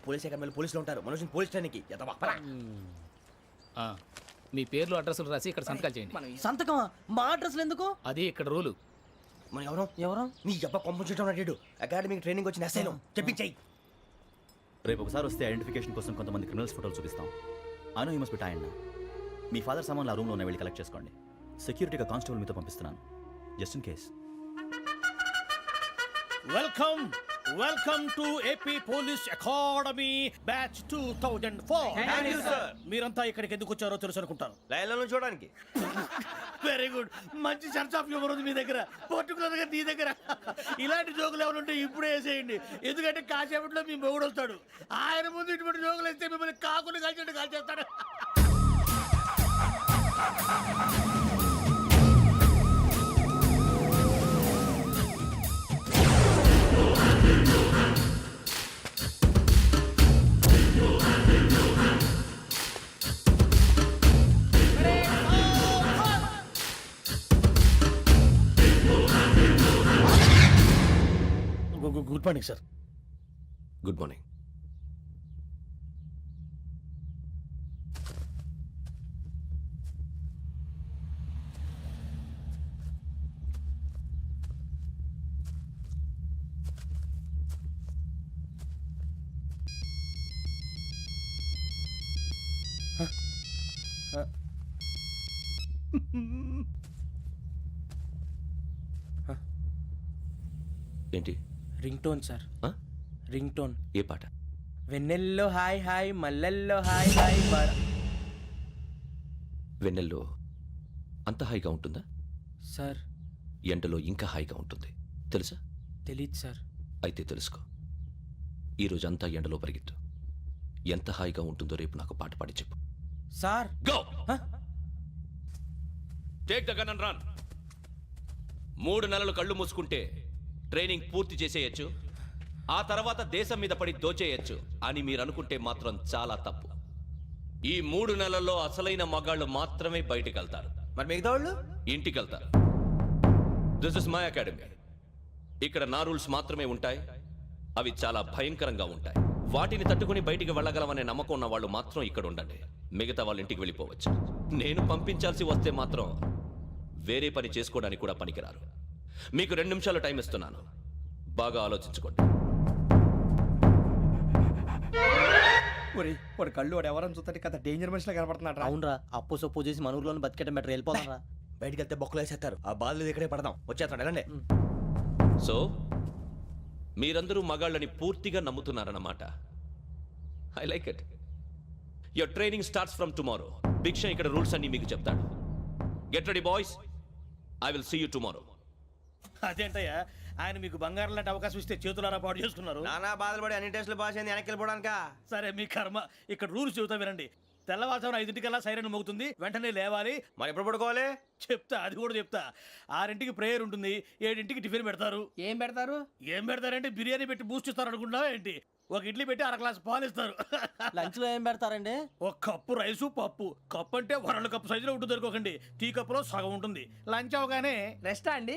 Police అకాడమీలో పోలీసులు ఉంటారు. మనోజ్ పోలీస్ స్టేషన్కి మీ పేర్లు అడ్రస్లు రాసి ఇక్కడ సంతకాలు చేయండి. సంతకమా? మా అడ్రస్లు ఎందుకు? అది ఇక్కడ రూలు. మనం ఎవరు నీ అబ్బా పంపించడం అన్నాడు. అకాడమిక్ ట్రైనింగ్ వచ్చిన అసైలం చెప్పించాయి. రేపు ఒకసారి వస్తే ఐడెంటిఫికేషన్ కోసం కొంతమంది క్రిమినల్స్ ఫోటోలు చూపిస్తాం. Anu you must be tired. మీ ఫాదర్ సామాన్లు ఆ రూమ్లో ఉన్న వెళ్ళి కలెక్ట్ చేసుకోండి. సెక్యూరిటీగా కానిస్టేబుల్ మీతో పంపిస్తున్నాను, just in case. Welcome to AP police academy batch 2004. మీరంతా ఇక్కడికి ఎందుకు వచ్చారో తెలుసు అనుకుంటాను. లైన్లో చూడడానికి. Very good. మంచి సెన్స్ ఆఫ్ హ్యూమర్ ఉంది మీ దగ్గర, పర్టికులర్ గా నీ దగ్గర. ఇలాంటి జోకులు ఏమైనా ఉంటే ఇప్పుడే వేసేయండి, ఎందుకంటే కాసేపట్లో మీ మొగుడు వస్తాడు. ఆయన ముందు ఇటువంటి జోకులు వేస్తే మిమ్మల్ని కాకుని కాల్చేట్టు కాల్చేస్తాడు. Good morning sir. Good morning. ఏంటి? Ring tone sir. Ring tone. ఏ పాట? వెన్నెల్లో హాయ్ హాయ్, మల్లెల్లో హాయ్ హాయ్. వెన్నెల్లో అంత హాయిగా ఉంటుందా సార్? ఎండలో ఇంకా హాయిగా ఉంటుంది తెలుసా? తెలీదు సార్. అయితే తెలుసుకో. ఈరోజు అంతా ఎండలో పరిగెత్తు. ఎంత హాయిగా ఉంటుందో రేపు నాకు పాట పాడి చెప్పు. Sir go. Take the gun and run. 3 నెలలు కళ్ళు మూసుకుంటే ట్రైనింగ్ పూర్తి చేసేయచ్చు, ఆ తర్వాత దేశం మీద పడి దోచేయచ్చు అని మీరు అనుకుంటే మాత్రం చాలా తప్పు. ఈ 3 నెలల్లో అసలైన మగాళ్ళు మాత్రమే బయటికి వెళ్తారు. మరి మిగతా వాళ్ళు ఇంటికి వెళ్తారు. This is my academy. ఇక్కడ నా రూల్స్ మాత్రమే ఉంటాయి. అవి చాలా భయంకరంగా ఉంటాయి. వాటిని తట్టుకుని బయటికి వెళ్ళగలమనే నమ్మకం ఉన్న వాళ్ళు మాత్రం ఇక్కడ ఉండండి. మిగతా వాళ్ళు ఇంటికి వెళ్ళిపోవచ్చు. నేను పంపించాల్సి వస్తే మాత్రం వేరే పని చేసుకోవడానికి కూడా పనికిరారు. మీకు 2 నిమిషాలు టైం ఇస్తున్నాను, బాగా ఆలోచించుకోండి. వాడు కళ్ళు వాడు ఎవరని చూస్తే కదా డేంజర్ మనిషిలో కనపడుతున్నాడు. అవునరా, అప్పు సొప్పు చేసి మన ఊర్లో బతికేయడం బెటర్. వెళ్ళిపోతారా? బయటికి వెళ్తే బొక్కలు వేసేస్తారు. ఆ బాధలు ఇక్కడే పడదాం. వచ్చేస్తాడు వెళ్ళండి. సో మీరందరూ మగాళ్ళని పూర్తిగా నమ్ముతున్నారన్నమాట. I like it. Your training starts from tomorrow. Bhiksha ఇక్కడ రూల్స్ అన్ని మీకు చెప్తాడు. Get ready boys, I will see you tomorrow. అదేంటయ్యా, ఆయన మీకు బంగారం లాంటి అవకాశం ఇస్తే చేతులారా పాటు చేసుకున్నారు. నానా బాధలు పడి అన్ని టెస్టులు పాస్ అయింది, వెనక్కి వెళ్ళిపోవడానికా? సరే మీ కర్మ. ఇక్కడ రూల్స్ చెబుతా వినండి. తెల్లవారుజామున 5 సైరన్ మోగుతుంది, వెంటనే లేవాలి. మరి ఎప్పుడు పడుకోవాలి చెప్తా, అది కూడా చెప్తా. 6 ప్రేయర్ ఉంటుంది, 7 టిఫిన్ పెడతారు. ఏం పెడతారు? ఏం పెడతారంటే బిర్యానీ పెట్టి బూస్ట్ ఇస్తారు అనుకుంటున్నావా ఏంటి? ఒక ఇడ్లీ పెట్టి 1 గ్లాస్ పాలు ఇస్తారు. లంచ్ లో ఏం పెడతారండి? ఒక కప్పు రైసు పప్పు. కప్పు అంటే 1 కప్పు సైజులో ఉంటుంది అనుకోకండి. టీ కప్పులో సగం ఉంటుంది. లంచ్ అవగానే రెస్టా అండి?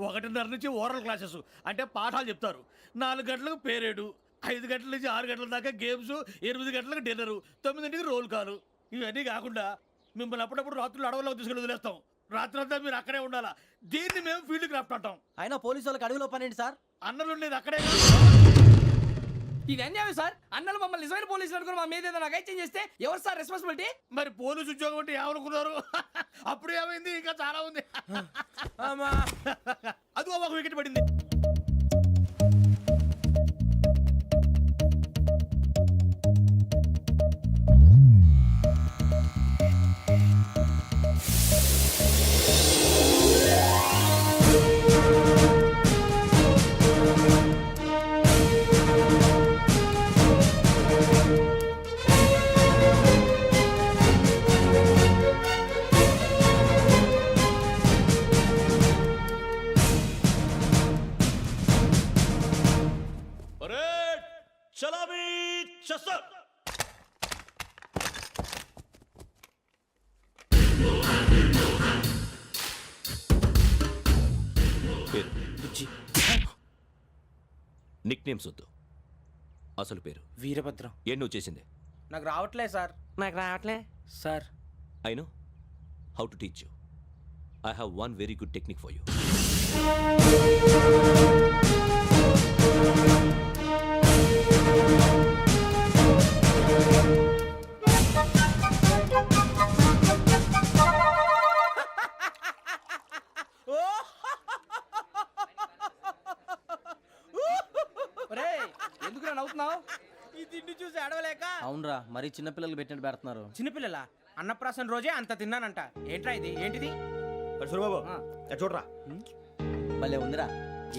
1:30 నుంచి ఓరల్ క్లాసెస్ అంటే పాఠాలు చెప్తారు. 4 గంటలకు పేరేడు, 5 గంటల నుంచి 6 గంటల దాకా గేమ్స్, 8 గంటలకు డిన్నరు, 9 రోల్ కాలు. ఇవన్నీ కాకుండా మిమ్మల్ని అప్పుడప్పుడు రాత్రులు అడవుల్లో తీసుకెళ్ళి వదిలేస్తాం. రాత్రి అంతా మీరు అక్కడే ఉండాలా. దీన్ని మేము ఫీల్డ్ క్రాఫ్ట్ అంటాం. అయినా పోలీసు వాళ్ళకి అడవిలో పని ఏంటి సార్? అన్నలు ఉండేది అక్కడే. ఇది అన్యాయం సార్. అన్నలు మమ్మల్ని నిజమైన పోలీసులు అనుకుని మా మీద ఏదైనా నగైత్యం చేస్తే ఎవరు సార్ రెస్పాన్సిబిలిటీ? మరి పోలీసు ఉద్యోగం అంటే ఏమనుకున్నారు? అప్పుడు ఏమైంది, ఇంకా చాలా ఉంది. అది ఒక వికెట్ పడింది. నిక్ నేమ్స్ వద్దు, అసలు పేరు వీరభద్రం. ఏం నువ్వు చేసింది? నాకు రావట్లేదు సార్. నాకు రావట్లే sir. I know how to teach you. I have one very good technique for you. ఎందుకు నవ్వుతున్నావు? ఈ తిండి చూసి అడవలేక. అవునరా, మరీ చిన్నపిల్లలు పెట్టినట్టు పెడుతున్నారు. చిన్నపిల్లల అన్నప్రాసన రోజే అంత తిన్నానంట. ఏంట్రా ఇది? ఏంటిది? సూరిబాబు చూడరా, భలే ఉందిరా.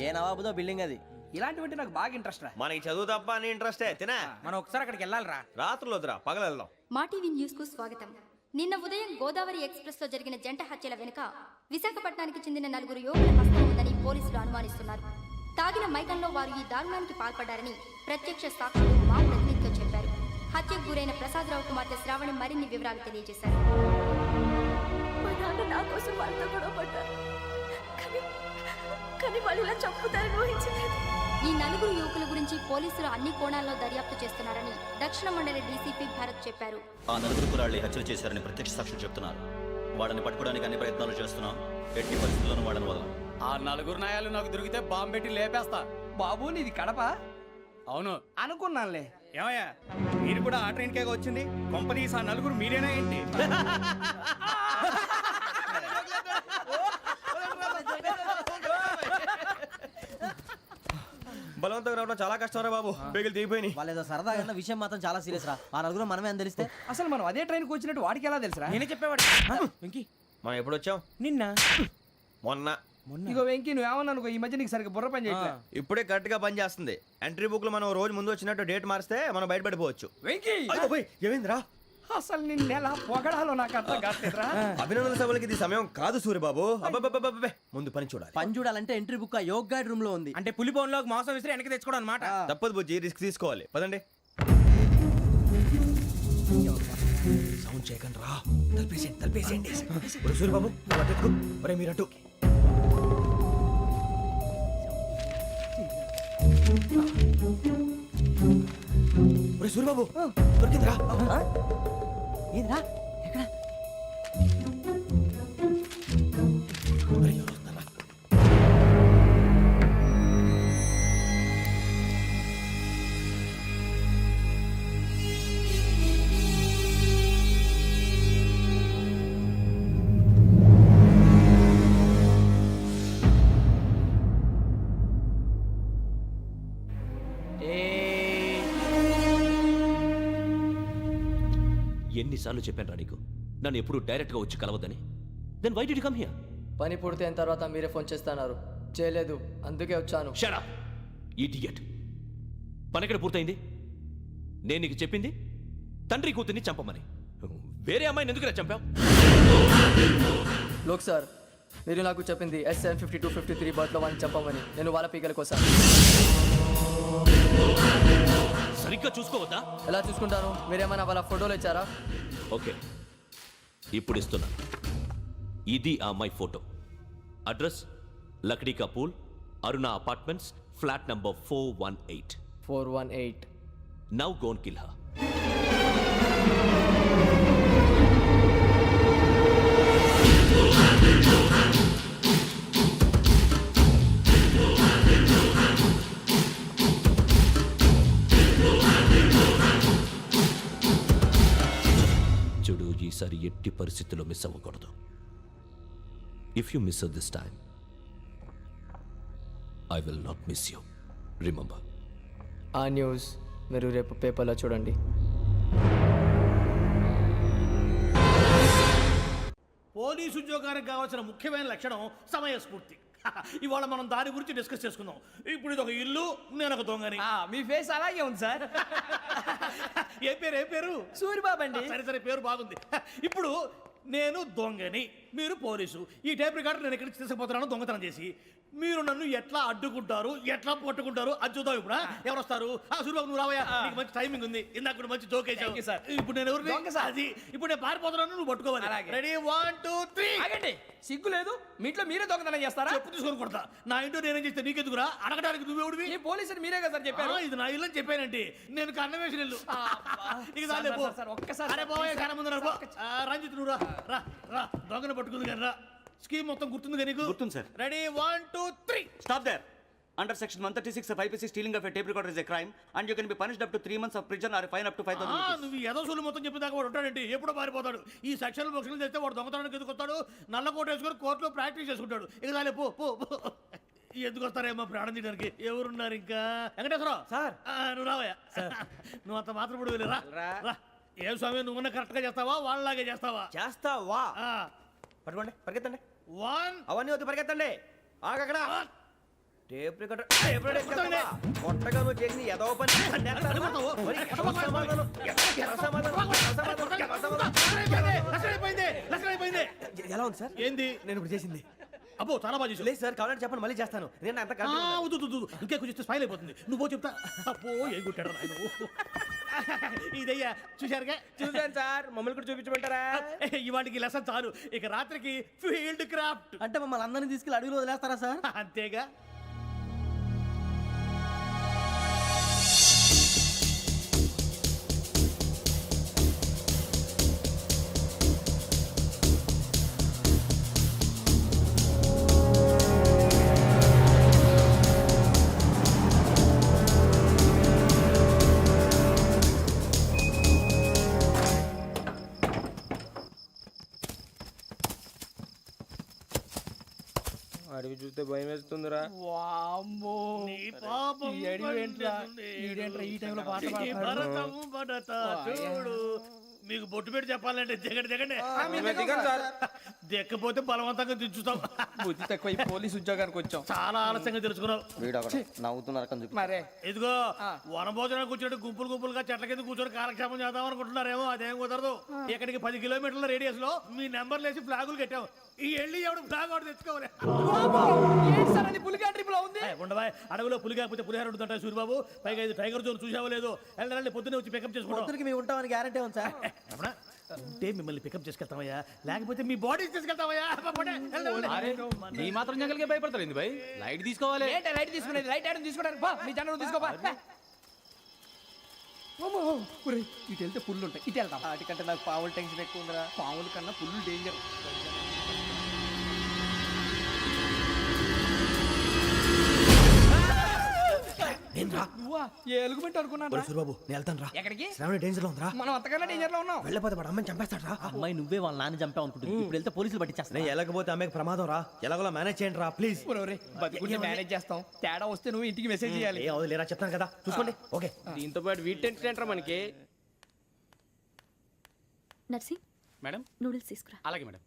ఏ నవాబుదో బిల్డింగ్ అది. ఇలాంటివంటే నాకు బాగా ఇంట్రెస్ట్ రా. మనకి చదువు తప్ప అని ఇంట్రెస్టే తినా. మనం ఒకసారి అక్కడికి వెళ్ళాలిరా. రాత్రులు వద్దురా, పగలు వెళ్దాం. మా టీవీ న్యూస్ కు స్వాగతం. నిన్న ఉదయం గోదావరి ఎక్స్ప్రెస్ లో జరిగిన జంట హత్యల వెనుక విశాఖపట్నానికి చెందిన 4 యువకుల హస్తం ఉందని పోలీసులు అనుమానిస్తున్నారు. తాగిన మైకంలో వారు ఈ దారుణానికి పాల్పడ్డారని ప్రత్యక్ష సాక్షులు మా ప్రతినిధితో చెప్పారు. హత్యకు గురైన ప్రసాదరావు కుమార్తె శ్రావణి మరిన్ని వివరాలు తెలియజేశారు. మా నాన్న నా కోసం వాళ్ళతో గొడవ పడ్డారు, కానీ వాళ్ళు ఇలా చంపుతారని ఊహించలేదు. ఈ 4 యువకుల గురించి పోలీసులు అన్ని కోణాల్లో దర్యాప్తు చేస్తున్నారని దక్షిణ మండలి డీసీపీ భరత్ చెప్పారు. ఆ 4 కులాళ్ళి హత్యలు చేశారని ప్రత్యక్ష సాక్షులు చెప్తున్నారు. వాళ్ళని పట్టుకోవడానికి అన్ని ప్రయత్నాలు చేస్తున్నాం. ఎట్టి పరిస్థితుల్లోనూ వాళ్ళని వదలం. ఆ 4 నాయాలు నాకు దొరికితే బాంబు పెట్టి లేపేస్తా. బాబు నీది కడప? అవును అనుకున్నానులే. ఏమయ్యా, మీరు కూడా ఆ ట్రైన్ కేగా వచ్చింది? కంపెనీస్ ఆ 4 మీరేనా ఏంటి? బలవంతంగా రావడం చాలా కష్టం రా బాబు. బేగులు దిగిపోయినాయి. వాళ్ళేదో సరదాగా అన్న విషయం మాత్రం చాలా సీరియస్ రా. ఆ 4 మనమే అని తెలిస్తే అసలు మనం అదే ట్రైన్కి వచ్చినట్టు వాడికి ఎలా తెలుసురా? నేనే చెప్పేవాడు. వెంకీ, మనం ఎప్పుడు వచ్చాం? నిన్న మొన్న. ఇగో వెంకీ, నువ్వేమన్నా అనుకో, ఈ మధ్య నీకు సరిగ్గా బుర్ర పని చేయట్లే. ఇప్పుడే కరెక్ట్ గా పని చేస్తుంది. ఎంట్రీ బుక్ లో మనం రోజు ముందు వచ్చినట్టు డేట్ మారిస్తే మనం బయటపడిపోవచ్చు. వెంకీ, ఏమైందిరా? అసలు నిన్న ఎలా పొగడాలో నాకు అర్థం కావట్లేదురా. అభినందన సభలకి ఇది సమయం కాదు సూర్యబాబు. అబ్బబ్బబ్బబ్బబ్బే, ముందు పని చూడాలి. పని చూడాలంటే ఎంట్రీ బుక్ ఆ యోగ్ గైడ్ రూమ్ లో ఉంది. అంటే పులి బోన్లోకి మాంసం విసిరి వెనక్కి తెచ్చుకోవడం అనమాట. తప్పదు బుజ్జి, రిస్క్ తీసుకోవాలి. పదండి. సౌండ్ చేయకండి రా. తలపేసేయండి. సూర్యబాబు నువ్వు అటు ఎత్తుకో. ఒరేయ్ మీరు అటు. ఒరేయ్ సూర్యబాబు, దొరికిందిరా. ఏంద్రా ఎక్కడ? ఒరేయ్, ఎవరు వస్తున్నారా? ఎన్నిసార్లు చెప్పాను రా నీకు, నన్ను ఎప్పుడు డైరెక్ట్గా వచ్చి కలవద్దని? Then why did you come here? పని పూర్తయిన తర్వాత మీరే ఫోన్ చేస్తున్నారు. చేయలేదు, అందుకే వచ్చాను. Shut up idiot. పని ఎక్కడ పూర్తయింది? నేను నీకు చెప్పింది తండ్రి కూతుర్ని చంపమని. వేరే అమ్మాయిని ఎందుకురా చంపావు? లోక్ సార్, మీరు నాకు చెప్పింది SN5253 బర్త్లో వాడిని చంపమని. నేను వాళ్ళ పీకల కోసం. సరిగ్గా చూసుకోవద్దా? ఎలా చూసుకుంటాను? మీరేమైనా వాళ్ళ ఫోటోలు ఇచ్చారా? ఓకే, ఇప్పుడు ఇస్తున్నా. ఇది ఆ అమ్మాయి ఫోటో. అడ్రస్ లక్డీ కా pool, Aruna apartments, flat number 418. 418. Now go and kill her. చూడు, ఈసారి ఎట్టి పరిస్థితుల్లో మిస్ అవ్వకూడదు. If you miss this time, I will not miss you. Remember. ఆ న్యూస్ మీరు రేపు పేపర్లో చూడండి. పోలీసు ఉద్యోగానికి కావాల్సిన ముఖ్యమైన లక్షణం సమయస్ఫూర్తి. ఇవాళ మనం దాని గురించి డిస్కస్ చేసుకుందాం. ఇప్పుడు ఇది ఒక ఇల్లు, నేను ఒక దొంగని. మీ ఫేస్ అలాగే ఉంది సార్. ఏ పేరు? సూరిబాబు అండి. సరే పేరు బాగుంది. ఇప్పుడు నేను దొంగని, మీరు పోలీసు. ఈ టైప్ రికార్డు నేను ఎక్కడికి తీసుకుపోతున్నాను దొంగతనం చేసి. మీరు నన్ను ఎట్లా అడ్డుకుంటారు, ఎట్లా పట్టుకుంటారు అది చూద్దాం ఇప్పుడు. ఎవరు వస్తారు? సూర్యబాబు నువ్వు రావయ్యా, నీకు మంచి టైమింగ్ ఉంది. ఇందాక కూడా మంచి జోక్ వేసావు సార్. ఇప్పుడు నేను ఎవరు? అది ఇప్పుడు నేను పారిపోతున్నాను, నువ్వు పట్టుకోవాలి. రెడీ 1 2 3. ఆగండి, సిగ్గు లేదు? మీ ఇంట్లో మీరే దొంగతనం చేస్తారా? చెప్పు తీసుకొని కొడతా. నా ఇంట్లో నేనేం చేస్తే నీకెందుకురా? అడగడానికి నువ్వెవడివి? ఈ పోలీసులు మీరే కదా సార్ చెప్పారు. ఇది నా ఇల్లు అని చెప్పానంటే నేను కన్న వేసిన ఇల్లు. ఇక చాలే పో. సార్, ఒక్కసారి అరే బాబాయ్ కన్న ముందు రా. రంజిత్ నువ్వు రా రా రా. దొంగను పట్టుకుంది కానీ రా. స్కీమ్ మొత్తం గుర్తుంది కానీ నీకు? గుర్తుంది sir. Ready 1 2 3. Stop there. Under section 136 of IPC, stealing of a tape recorder is a crime and you can be punished up to 3 months of prison or a fine up to 5,000 rupees. నువ్వు ఏదో సూలు మొత్తం చెప్పేదాకా వాడు ఉంటాడండి. ఎప్పుడో పారిపోతాడు. ఈ సెక్షన్లు బొక్షన్లు చేస్తే వాడు దొంగతనానికి ఎందుకు వస్తాడు? నల్ల కోట వేసుకొని కోర్టులో ప్రాక్టీస్ చేసుకుంటాడు. ఇక చాలే పో పో పో. ఎందుకు వస్తారేమో ప్రాణం తీయడానికి. ఎవరున్నారు ఇంకా? వెంకటేశ్వరరావు సార్. నువ్వు రావయ్యా. నువ్వు అంత మాత్రం ఇప్పుడు వెళ్ళి రా రా. ఏం స్వామి నువ్వున్న కరెక్ట్ గా చేస్తావా వాళ్ళలాగే చేస్తావా? చేస్తావా? పట్టుకోండి, పరిగెత్తండి. 1 అవన్నీ వద్దు, పరిగెత్తండి. ఆగక్కడ. టేప్ రికార్డర్ కొట్టగా నువ్వు చేసింది ఏదో పని. ఎలా ఉంది సార్? ఏంది? నేను ఇప్పుడు చేసింది. అబ్బో చాలా బాగా చేసావు. లేదు సార్, కావాలంటే చెప్పండి, మళ్ళీ చేస్తాను. నేను అంత ఇంకే కొంచెం స్మైల్ అయిపోతుంది. నువ్వు చెప్తా. అబ్బో ఏ గుట్టాడు ఆయన. ఇదయ్యా చూశారుగా? చూసాను సార్, మమ్మల్ని కూడా చూపించమంటారా? ఇవాటికి లెసన్ చాలు. ఇక రాత్రికి ఫీల్డ్ క్రాఫ్ట్. అంటే మమ్మల్ని అందరినీ తీసుకెళ్ళి అడుగులో వదిలేస్తారా సార్? అంతేగా. అడవి చూస్తే భయం వేస్తుందిరా. వామ్మో, నీ పాపం ఈ అడివి ఏంట్రా? ఈడేంట్రా ఈ టైంలో పాట పాడుతున్నాడు? భరతము భరత చూడు. మీకు బొట్టు పెట్టి చెప్పాలంటే దిగండి దిగండి. దిగండి సార్. దిక్కపోతే బలవంతంగా దించుతాం. బుద్ధి తక్కువ, ఈ పోలీస్ ఉద్యోగానికి వచ్చాం. చాలా ఆలస్యంగా తెలుసుకున్నావు. నవ్వుతున్నారు. మరే ఇదిగో వనభోజనానికి కూర్చోటి గుంపులు గుంపులుగా చెట్ల కింద కూర్చొని కాలక్షేపం చేద్దాం అనుకుంటున్నారేమో. అదేం కుదరదు. ఇక్కడికి 10 కిలోమీటర్ల రేడియస్ లో మీ నెంబర్లు వేసి ఫ్లాగులు కట్టాం. ఈ వెళ్ళి ఎవడు ఫ్లాగ్ ఒకటి తెచ్చుకోవాలి. ఏంటి సార్ అది పులిగా ట్రిప్ లో ఉంది? ఉండవా, అడవిలో పులి కాకపోతే పులిహార ఉంటుంటాయి సూర్యబాబు. పైగా ఇది టైగర్ జోన్ చూసావో లేదో. వెళ్ళాలి పొద్దున్నే వచ్చి పికప్ చేసుకుంటాం. మేము ఉంటామని గ్యారంటీ ఉంది సార్. ఉంటే మిమ్మల్ని పికప్ చేసుకెళ్తామయ్యా, లేకపోతే మీ బాడీ తీసుకెళ్తామయ్యా. నీ మాత్రం జంగల్కే భయపడతారు ఏంది భయ్? లైట్ తీసుకోవాలి. ఏంటి లైట్ తీసుకునేది? లైట్ ఆడని తీసుకోవడానికి బా, మీ జనం తీసుకోబా. ఇటు వెళ్తే పుల్లు ఉంటాయి, ఇటు వెళ్తాం. వాటికంటే నాకు పావులు టెన్షన్ ఎక్కువ ఉందిరా. పాముల కన్నా పుల్లు డేంజర్. నువ్వా? ఏ ఎలుగుబెట్టి అనుకున్నాను. సూర్యబాబు నేను వెళ్తాను రా. ఎక్కడికి? శ్రావణి డేంజర్ లో ఉందిరా. మనం అంతకన్నా డేంజర్ లో ఉన్నాం. వెళ్ళపోతే వాడు అమ్మని చంపేస్తాడు రా. అమ్మాయి నువ్వే వాళ్ళ నాన్న చంపావు అనుకుంటుంది. ఇప్పుడు వెళ్తే పోలీసులు పట్టించేస్తా. నేను వెళ్ళకపోతే అమ్మాయికి ప్రమాదం రా. ఎలాగోలా మేనేజ్ చేయండి రా ప్లీజ్. బతుకుంటే మేనేజ్ చేస్తాం. తేడా వస్తే నువ్వు ఇంటికి మెసేజ్ చేయాలి. ఏ అవదు లేరా, చెప్తాను కదా చూసుకోండి. ఓకే. దీంతో పాటు వీటి టెన్షన్ ఏంట్రా మనకి? నర్సి, మేడం నూడిల్స్ తీసుకురా. అలాగే మేడం.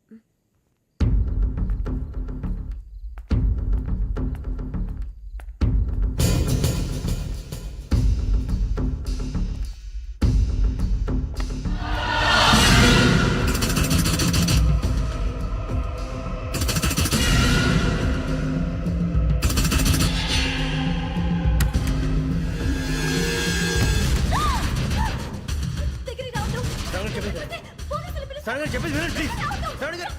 చెప్పేసి వినండి ప్లీజ్. శ్రావణి గారు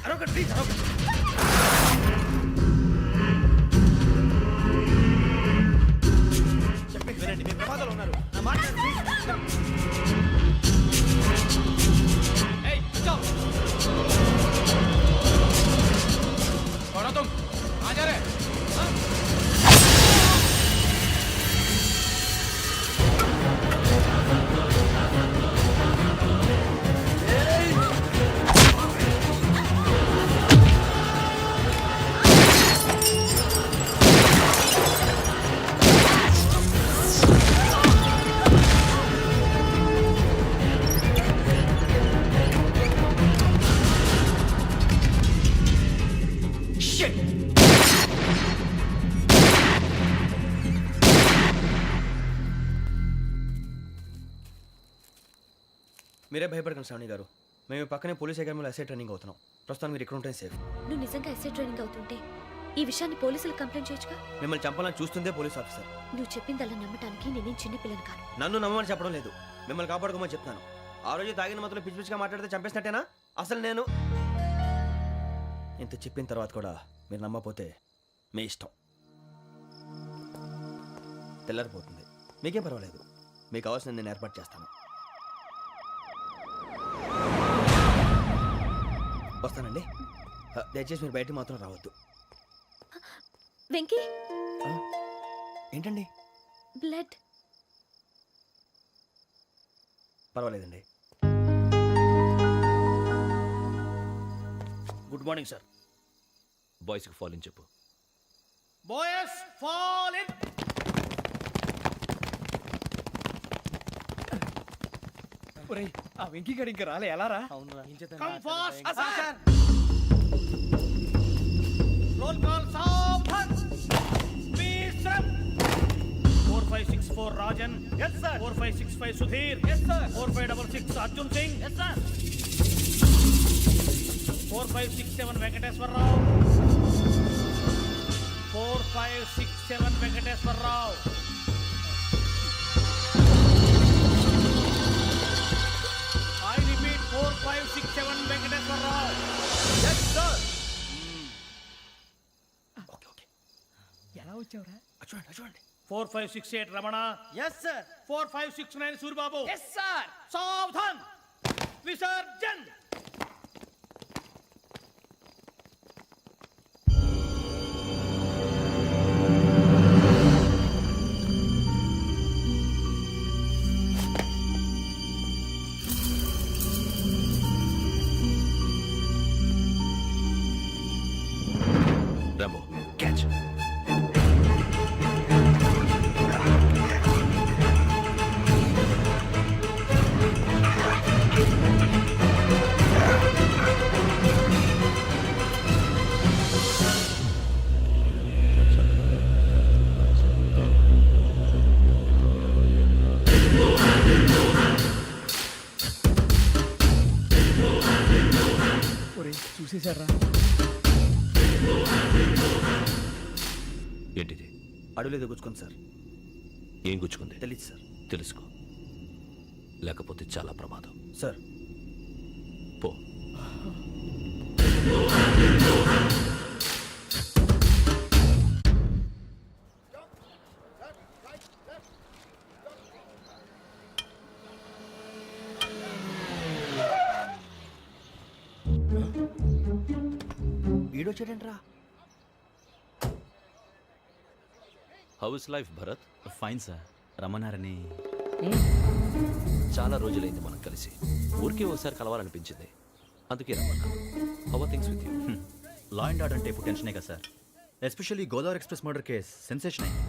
అరొక ప్లీజ్. చెప్పేసి వినండి, మీరు ప్రమాదాలు ఉన్నారు. నా మాట ప్లీజ్. ఏయ్ चुप कौन हो तुम? आ जा रहे? మీరే భయపడకండి శ్రావణి గారు. మేము పక్కనే పోలీస్ అకాడమీలో ఎస్ఐ ట్రైనింగ్ అవుతున్నాం. ప్రస్తుతం మీరు ఇక్కడ ఉంటే సేఫ్. నువ్వు నిజంగా ఎస్ఐ ట్రైనింగ్ అవుతుంటే ఈ విషయాన్ని పోలీసులకు కంప్లైంట్ చేయొచ్చుగా. మిమ్మల్ని చంపాలని చూస్తుందే పోలీస్ ఆఫీసర్. నువ్వు చెప్పిందల్లా నమ్మటానికి నేనేం చిన్న పిల్లని కాను. నన్ను నమ్మమని చెప్పడం లేదు, మిమ్మల్ని కాపాడుకోమని చెప్తాను. ఆ రోజు తాగిన మత్తులో పిచ్చి పిచ్చిగా మాట్లాడితే చంపేసినట్టేనా? అసలు నేను ఇంత చెప్పిన తర్వాత కూడా మీరు నమ్మపోతే మీ ఇష్టం. తెల్లారిపోతుంది, మీకేం పర్వాలేదు. మీకు కావాల్సింది నేను ఏర్పాటు చేస్తాను. వస్తానండి. దయచేసి మీరు బయటికి మాత్రం రావద్దు. వెంకీ, ఏంటండి? బ్లడ్. పర్వాలేదండి. Good morning sir. బాయ్స్కి ఫాల్ ఇన్ చెప్పు. Boys fall in. ఆ వెంకీ గడి ఇంకా రాలే, ఎలా రా? Come fast sir. Roll call సావధాన్. విశ్రమ్. 4564 Rajan. yes sir. 4565 Sudheer. yes sir. 4566 Arjun Singh. yes sir. 4567 Venkateswara Rao. 4567 Venkateswara Rao. I repeat 4567 Venkateswara Rao. Yes, sir. Okay okay. ఎలా వచ్చావురా? చూడండి. 4568 Ramana. Yes sir. 4569 Suribabu. Yes sir. సావధాన్. విసర్జన్. Rambo catch. చూసేశారా? ఏంటిది? అడవిలో గుచ్చుకోండి సార్. ఏం గుచ్చుకుంది? తెలీదు సార్. తెలుసుకో, లేకపోతే చాలా ప్రమాదం. సార్ పో. ఈడొచ్చాడంట్రా. How's life Bharat? Fine sir. రమ్మన్నారని. చాలా రోజులైంది మనం కలిసి. ఊరికే ఒకసారి కలవాలనిపించింది, అందుకే రమ్మన్నా. How are things with you? Law and order అంటే ఇప్పుడు టెన్షనే కదా sir. Especially Godavari express murder case sensation అయింది.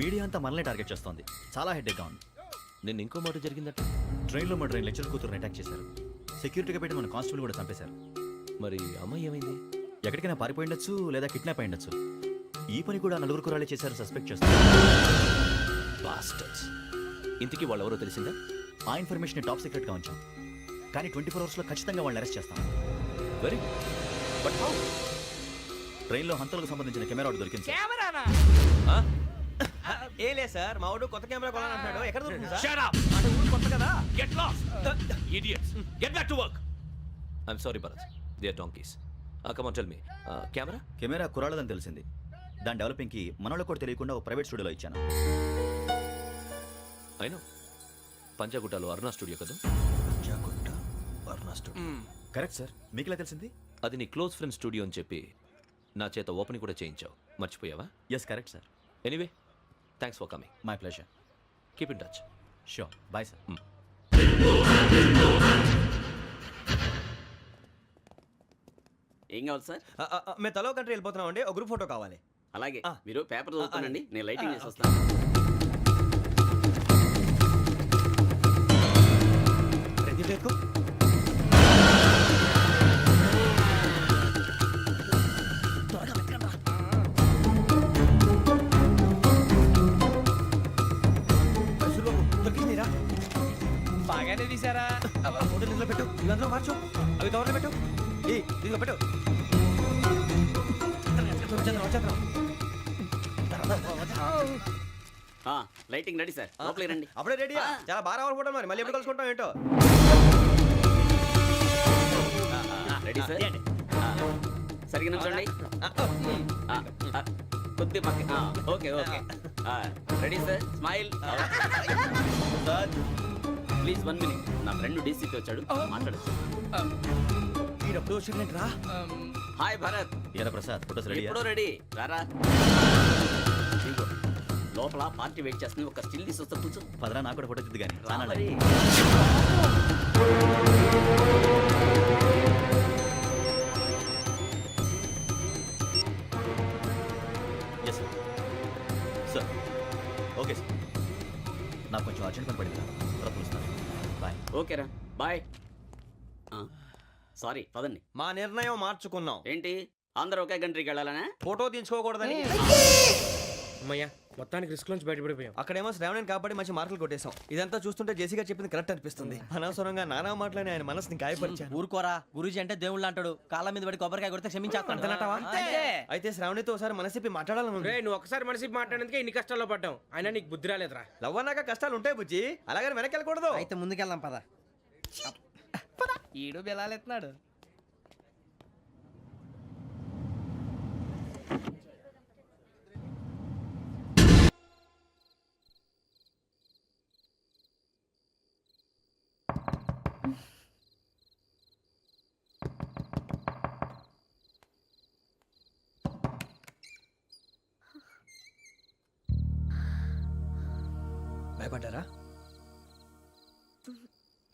మీడియా అంతా మనల్ని టార్గెట్ చేస్తోంది. చాలా హెడ్ఏక్గా ఉంది. నిన్న ఇంకో మాట జరిగిందట. ట్రైన్లో మా ట్రైన్ లెక్చర్ కూతురుని అటాక్ చేశారు. సెక్యూరిటీగా పెట్టి మన కానిస్టేబుల్ కూడా చంపేశారు. మరి అమ్మాయి ఏమైంది? ఎక్కడికైనా పారిపోయి ఉండొచ్చు, లేదా కిడ్నాప్ అయి ఉండొచ్చు. ఈ పని కూడా నలుగురు కురాలే చేశారు సస్పెక్ట్ చేస్తారు. బాస్టర్స్. ఇంతకీ వాళ్ళు ఎవరో తెలిసిందా? ఆ ఇన్ఫర్మేషన్ టాప్ సీక్రెట్గా ఉంచాం, కానీ 24 అవర్స్లో ఖచ్చితంగా వాళ్ళని అరెస్ట్ చేస్తాం. Very but how? ట్రైన్లో హంతలకు సంబంధించిన కెమెరా ఒకటి దొరికింది సార్. కెమెరానా? ఏలే సార్, మా వాడు కొత్త కెమెరా కొనాలంటున్నాడు. ఎక్కడ దొరుకుతుంది సార్? Shut up! అంటే ఊరు కొత్త కదా. Get lost! Idiots! Get back to work! I'm sorry, Bharat. They are donkeys. Come on, tell me. Camera? Camera కురాలదని తెలిసింది. దాని డెవలపింగ్కి మనోళ్ళకి కూడా తెలియకుండా ఒక ప్రైవేట్ స్టూడియోలో ఇచ్చాను. I know. పంజాగుట్టలో అరుణ స్టూడియో కదా? జాగుట్ట అరుణ స్టూడియో. Correct sir. మీకు ఎలా తెలిసింది? అది నీ క్లోజ్ ఫ్రెండ్ స్టూడియో అని చెప్పి నా చేత ఓపెనింగ్ కూడా చేయించావు. మర్చిపోయావా? Yes correct sir. Anyway, thanks for coming. My pleasure. Keep in touch. Sure. Bye sir. ఏం కావాలి సార్? మేము తలో కంట్రీ వెళ్ళిపోతున్నాం అండి. ఒక గ్రూప్ ఫోటో కావాలి. అలాగే, ఆ. మీరు పేపర్ చదువుతానండి, అలాగే. నేను లైటింగ్ చేసి వస్తాను. ప్రదీప్ ఎక్కు. బాగానే తీసారా? ఫోటో అందులో పెట్టు ఇవి అందులో మార్చు అవి కవర్లో పెట్టు ఇదిగో పెట్టు వచ్చేద్దాం. లైటింగ్ రెడీ సార్ లోపలికి రండి అప్పుడే రెడీ చాలా బాగా రావాలి ఫోటో మరి మళ్ళీ ఎప్పుడు కలుసుకుంటాం ఏంటో రెడీ సార్ సరిగ్గా నుంచోండి కొద్ది పక్క okay okay ready sir smile please 1 minute నా ఫ్రెండ్ డీసీపీ వచ్చాడు మాట్లాడచ్చు ఈడప్పుడు వచ్చిందంటరా హాయ్ భరత్ ఏరా ప్రసాద్ ఫోటోస్ రెడీ ఎప్పుడో రెడీ రారా ఇదిగో, లోపల పార్టీ వెయిట్ చేస్తుంది ఒక స్టిల్ తీసి వస్తా కూర్చో పదరా నాకు కూడా ఫోటో చూద్దు కానీ రా మరి. Yes sir sir okay sir నాకు కొంచెం అర్జెంట్ పని పడింది తర్వాత పిలుస్తాను బాయ్ ఓకేరా బాయ్ సారీ పదండి మా నిర్ణయం మార్చుకున్నాం ఏంటి అందరూ ఒకే కంట్రీకి వెళ్ళాలనే ఫోటో తీసుకోకూడదని అమ్మయ్యా మొత్తానికి రిస్క్ నుంచి బయటపడిపోయాం. అక్కడేమో శ్రావణిని కాబట్టి మంచి మార్కులు కొట్టేశాం. ఇదంతా చూస్తుంటే జేసీగా చెప్పింది కరెక్ట్ అనిపిస్తుంది. అనవసరంగా నానా మాటలని ఆయన మనసుని గాయపరిచాను. ఊరుకోరా గురూజీ అంటే దేవుళ్ళు అంటాడు కాళ్ళ మీద పడి కొబ్బరికాయ కొడితే క్షమించేస్తాను. అయితే శ్రావణితో ఒకసారి మనసిప్పి మాట్లాడాలను. రే నువ్వు ఒకసారి మనిషి మాట్లాడేందుకే ఇన్ని కష్టాల్లో పడ్డాం. అయినా నీకు బుద్ధి రాలేదురా. లవ్ అన్నాక కష్టాలు ఉంటాయి బుజ్జి, అలాగని వెనక్కి వెళ్ళకూడదు. అయితే ముందుకెళ్దాం పద. ఈడు బెలాలెత్తున్నాడు. భయపడ్డారా?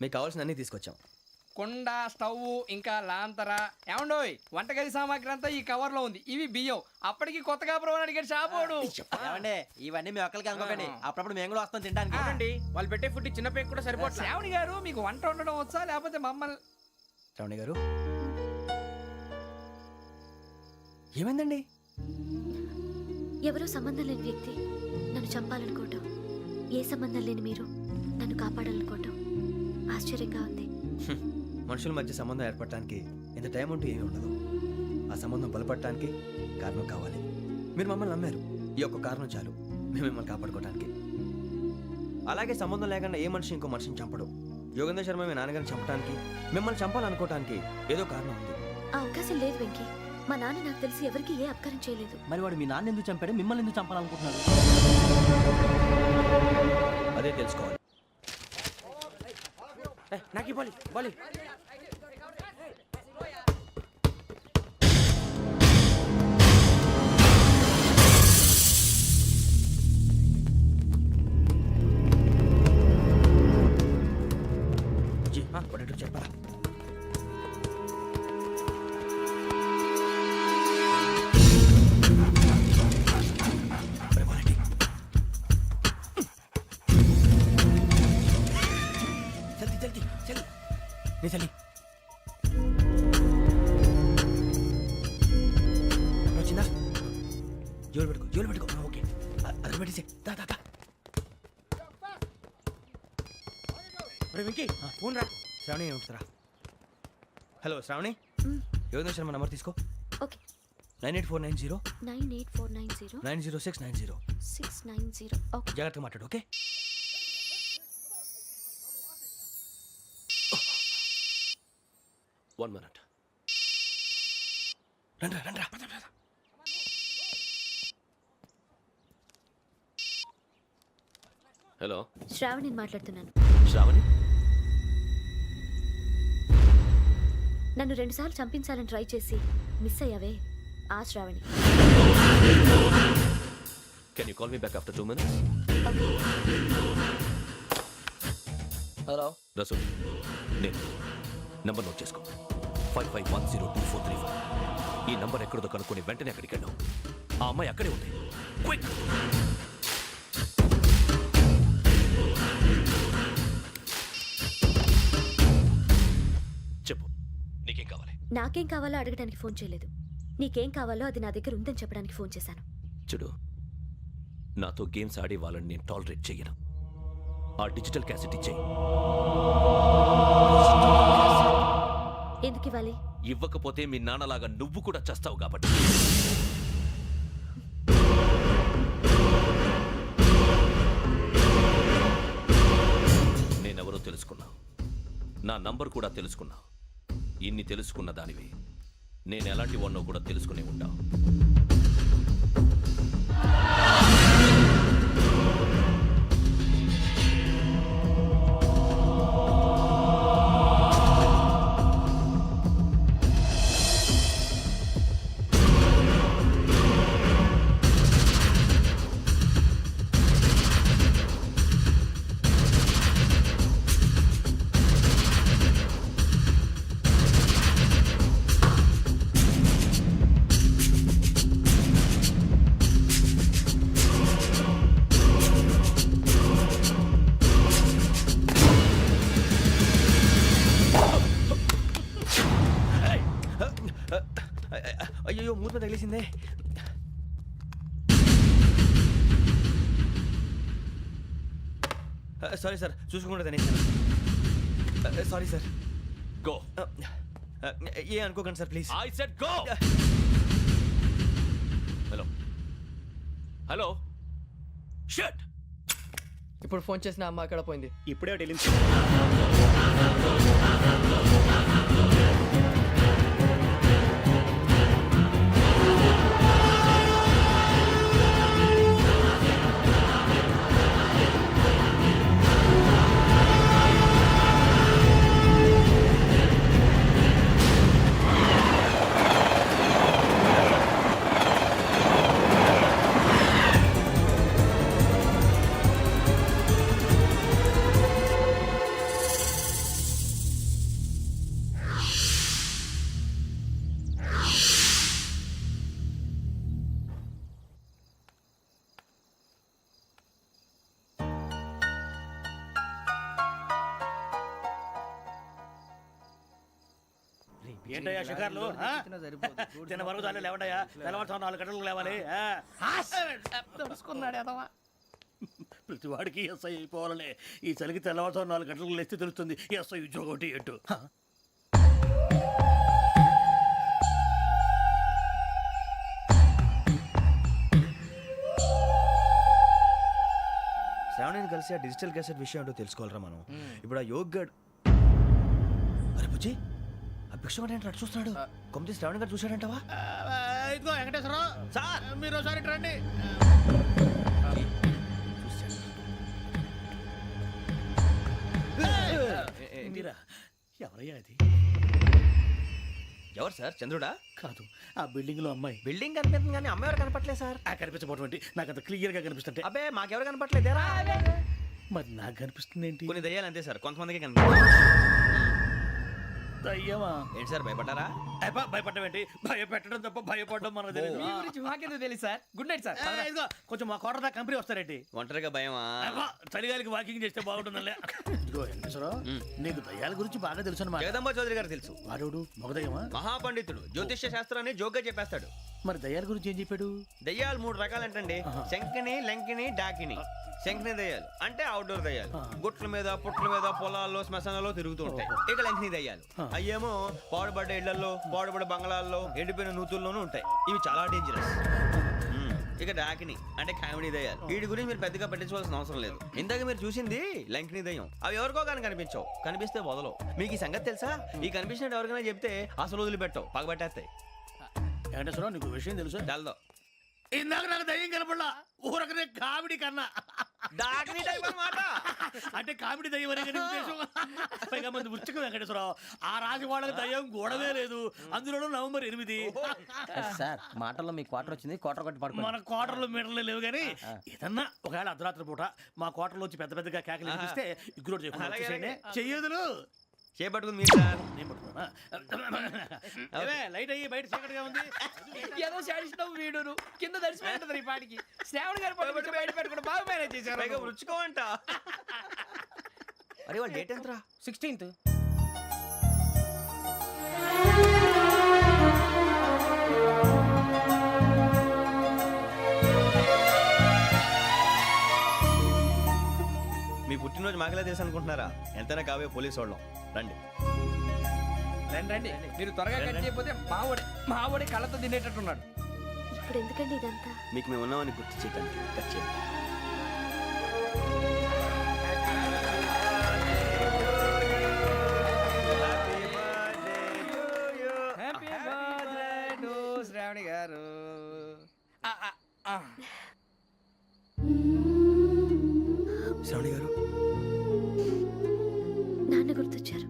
మీకు కావాల్సిన అన్ని తీసుకొచ్చాం. కుండ, స్టవ్, ఇంకా లాంతర. ఏమండోయ్, వంటగది సామాగ్రి అంతా ఈ కవర్ లో ఉంది. ఇవి బియ్యం. అప్పటికి కొత్తగా బ్రౌన్ అడిగాడు షాపోడు. ఏమండి ఇవన్నీ మీ ఒక్కరికి అనుకోకండి, అప్పుడప్పుడు మేము కూడా వస్తాం తినడానికి. చూడండి వాళ్ళు పెట్టే ఫుడ్ చిన్న పేక్ కూడా సరిపోతుంది. శ్రావణి గారు మీకు వంట వండడం వచ్చా లేకపోతే మమ్మల్ని? శ్రావణి గారు ఏమైందండి? ఎవరో సంబంధం లేని వ్యక్తి నన్ను చంపాలనుకోవటం, ఏ సంబంధం లేని మీరు నన్ను కాపాడాలనుకోవటం ఆశ్చర్యంగా ఉంది. మనుషుల మధ్య సంబంధం ఏర్పడటానికి ఇంత టైం ఉంటూ ఏమీ ఉండదు. ఆ సంబంధం బలపడటానికి కారణం కావాలి. మీరు మమ్మల్ని నమ్మారు, ఈ ఒక్క కారణం చాలు మేము మిమ్మల్ని కాపాడుకోవడానికి. అలాగే సంబంధం లేకుండా ఏ మనిషి ఇంకో మనిషిని చంపడు. యోగేంద్ర శర్మ మీ నాన్నగారిని చంపడానికి, మిమ్మల్ని చంపాలనుకోవటానికి ఏదో కారణం ఉంది. ఆ అవకాశం లేదు వెంకీ. మా నాన్న నాకు తెలిసి ఎవరికి ఏ అపకారం చేయలేదు. మరి వాడు మీ నాన్న ఎందుకు చంపాడు, మిమ్మల్ని ఎందుకు చంపాలనుకుంటున్నాడు? అదే తెలుసుకోవాలి. నాకు బాలి బాలి చెప్పరా? చలి వచ్చిందా? జోలు పెట్టుకో. ఓకే అది పెట్టేసి వెంకీ ఫోన్ రా. శ్రావణి ఏమిటరా? హలో శ్రావణి, యోగేంద్ర శర్మ నంబర్ తీసుకో. ఓకే. 98490 98490 90690. 690. ఓకే. జాగ్రత్తగా మాట్లాడు. ఓకే. One minute. రండ్రా. హలో, శ్రావణిని మాట్లాడుతున్నాను. శ్రావణి? నన్ను 2 సార్లు చంపించాలని ట్రై చేసి మిస్ అయ్యావే, ఆ Shravani. Can you call me back after 2 minutes? Hello Rasool, నేను నంబర్ నోట్ చేసుకో. 55102435. ఈ నంబర్ ఎక్కడదో కనుక్కొని వెంటనే అక్కడికి వెళ్ళాం. ఆ అమ్మాయి అక్కడే ఉంది. క్విక్! చెప్పు, నీకేం కావాలి? నాకేం కావాలో అడగడానికి ఫోన్ చేయలేదు. నీకేం కావాలో అది నా దగ్గర ఉందని చెప్పడానికి ఫోన్ చేశాను. చూడు, నాతో గేమ్స్ ఆడే వాళ్ళని నేను టాలరేట్ చెయ్యను. ఆ డిజిటల్ క్యాసెట్ ఇచ్చేయి. ఎందుకు ఇవ్వాలి? ఇవ్వకపోతే మీ నాన్నలాగా నువ్వు కూడా చేస్తావు కాబట్టి. నేనెవరో తెలుసుకున్నా, నా నంబర్ కూడా తెలుసుకున్నా. ఇన్ని తెలుసుకున్న దానివి నేను ఎలాంటి వాడినో కూడా తెలుసుకునే ఉంటావు. అయ్యో మూత తగిలేసిందే. సారీ సార్, చూసుకుంటా తినేసాను. Sorry sir. గో. ఏ అనుకోకండి sir please. I said go. Hello hello shut. ఇప్పుడు ఫోన్ చేసిన అమ్మ అక్కడ పోయింది. ఇప్పుడే వెళ్ళింది. ఏంటయ్యా షికార్లు? తిన్న వరకు చాలే లేవండయ్యా. తెల్లవారుతో 4 గంటలకు లేవాలి. ప్రతి వాడికి ఎస్ఐ అయిపోవాలనే ఈ చలికి తెల్లవారుతో 4 గంటలకు లేస్తే తెలుస్తుంది ఎస్ఐ ఉద్యోగం ఒకటి ఏంటో. శ్రావణిని కలిసి ఆ డిజిటల్ క్యాసెట్ విషయం ఏంటో తెలుసుకోవాలరా మనం. ఇప్పుడు ఆ యోగ్ గడ్. అరే బుజ్జి, ఆ భిక్షం ఏంటంటే అటు చూస్తున్నాడు. కొమ్మతి శ్రావణి గారు చూశాడంటావా? ఇదిగో వెంకటేశ్వరరావు సార్, మీరు ఒకసారి ఇటు రండి. మీరా? ఎవరయ్యా అది? ఎవరు సార్? చంద్రుడా? కాదు, ఆ బిల్డింగ్ లో అమ్మాయి. బిల్డింగ్ కనిపిస్తుంది కానీ అమ్మ ఎవరు కనపట్లేదు సార్. కనిపించబోటువంటి నాకు అంత క్లియర్ గా కనిపిస్తుంటే. అబ్బే మాకెవరు కనపట్లేదేరా? మరి నాకు కనిపిస్తుంది ఏంటి? కొన్ని దయ్యాలు అంతే సార్, కొంతమందికి కనిపిస్తుంది. దయ్యమా? ఏంటి సార్ భయపడ్డారా? భయపడడం ఏంటి? భయపెట్టడం తప్ప భయపడడం మనకు తెలియదు. మీ గురించి మాకెందుకు తెలుసు సార్? Good night sir. ఇదిగో కొంచెం మా కోట దాకా కంపెనీ వస్తారేంటి? ఒంటరిగా భయమా? చలిగాలికి వాకింగ్ చేస్తే బాగుంటుందిలే. ఇదిగో వెంకటేశ్వరరావు, నీకు దయ్యాల గురించి బాగా తెలుసు అన్నమాట. జగదంబ చౌదరి గారు తెలుసు. వాడు మగదయ్యమా? మహాపండితుడు, జ్యోతిష్య శాస్త్రాన్ని జోగ్గా చెప్పేస్తాడు. మరి దయ్యాల గురించి ఏం చెప్పాడు? దయ్యాలు 3 రకాలంటండి. శంకిని, లంకిని, డాకిని. శంకిని దయ్యాలు అంటే అవుట్డోర్ దయ్యాలు, గుట్ల మీద పుట్ల మీద పొలాల్లో శ్మశానాల్లో తిరుగుతూ ఉంటాయి. ఇక లంకిని దయ్యాలు అయ్యేమో పాడుబడ్డ ఇళ్లలో, పాడుబడ్డ బంగ్లాల్లో, ఎండిపోయిన నూతుల్లోనూ ఉంటాయి. ఇవి చాలా డేంజరస్. ఇక డాకిని అంటే కామెడీ దయ్యాలు. వీటి గురించి మీరు పెద్దగా పట్టించుకోవాల్సిన అవసరం లేదు. ఇందాక మీరు చూసింది లంకిని దయ్యం. అవి ఎవరికో కానీ కనిపించవు, కనిపిస్తే వదలవు. మీకు ఈ సంగతి తెలుసా? ఈ కనిపించినట్టు ఎవరికైనా చెప్తే అసలు వదిలిపెట్టవు, పగబట్టేస్తాయి. వెంకటేశ్వరరావు, నీకు విషయం తెలుసు? తెలదో. ఇందాక నాకు దయ్యం కనపడలా, ఊరకనే కామెడీ కన్నా. డాకిని టైప్ అన్నమాట. అంటే కామెడీ దయ్యం అనే కదా ఉద్దేశం. పైగా మంది ఉచ్చక వెంకటేశ్వరరావు, ఆ రాజు వాళ్ళకి దయ్యం గొడవే లేదు. అందులోనూ నవంబర్ 8. సార్ మాటల్లో మీ క్వార్టర్ వచ్చింది, క్వార్టర్ కొట్టి పడుకో. మన క్వార్టర్లో మీటర్లు లేవు కానీ ఏదన్నా ఒకవేళ అర్ధరాత్రి పూట మా క్వార్టర్లో వచ్చి పెద్ద పెద్దగా కేకలు వినిపిస్తే ఇగ్గురు చెయ్యదులు చేపట్టుకుంది మీరు సార్. లైట్ అయ్యి బయట చీకటిగా ఉంది. ఏదో శాడిస్తావు వీడును కింద దర్శనం ఈ పాటికి. శ్రావణ్ గారు పట్టుకొచ్చి బయట పెట్టుకుని బాగా మేనేజ్ చేశారు. పైగా రుచుకోవంట. అరే వాళ్ళ డేట్ ఎంతరా? 16th. మీ పుట్టినరోజు మాకలే తెలుసు అనుకుంటున్నారా? ఎంతైనా కావే పోలీసు వాళ్ళం. రండి రండి రండి, మీరు త్వరగా కట్ చేయకపోతే మావడి కళ్ళతో తినేటట్టున్నాడు. ఇప్పుడు ఎందుకండి ఇదంతా? మీకు మేము ఉన్నామని గుర్తు చేయడానికి కట్ చేయండి. హ్యాపీ బర్త్డే టు శ్రావణి గారు. శ్రావణి గారు నాన్న గుర్తొచ్చారు.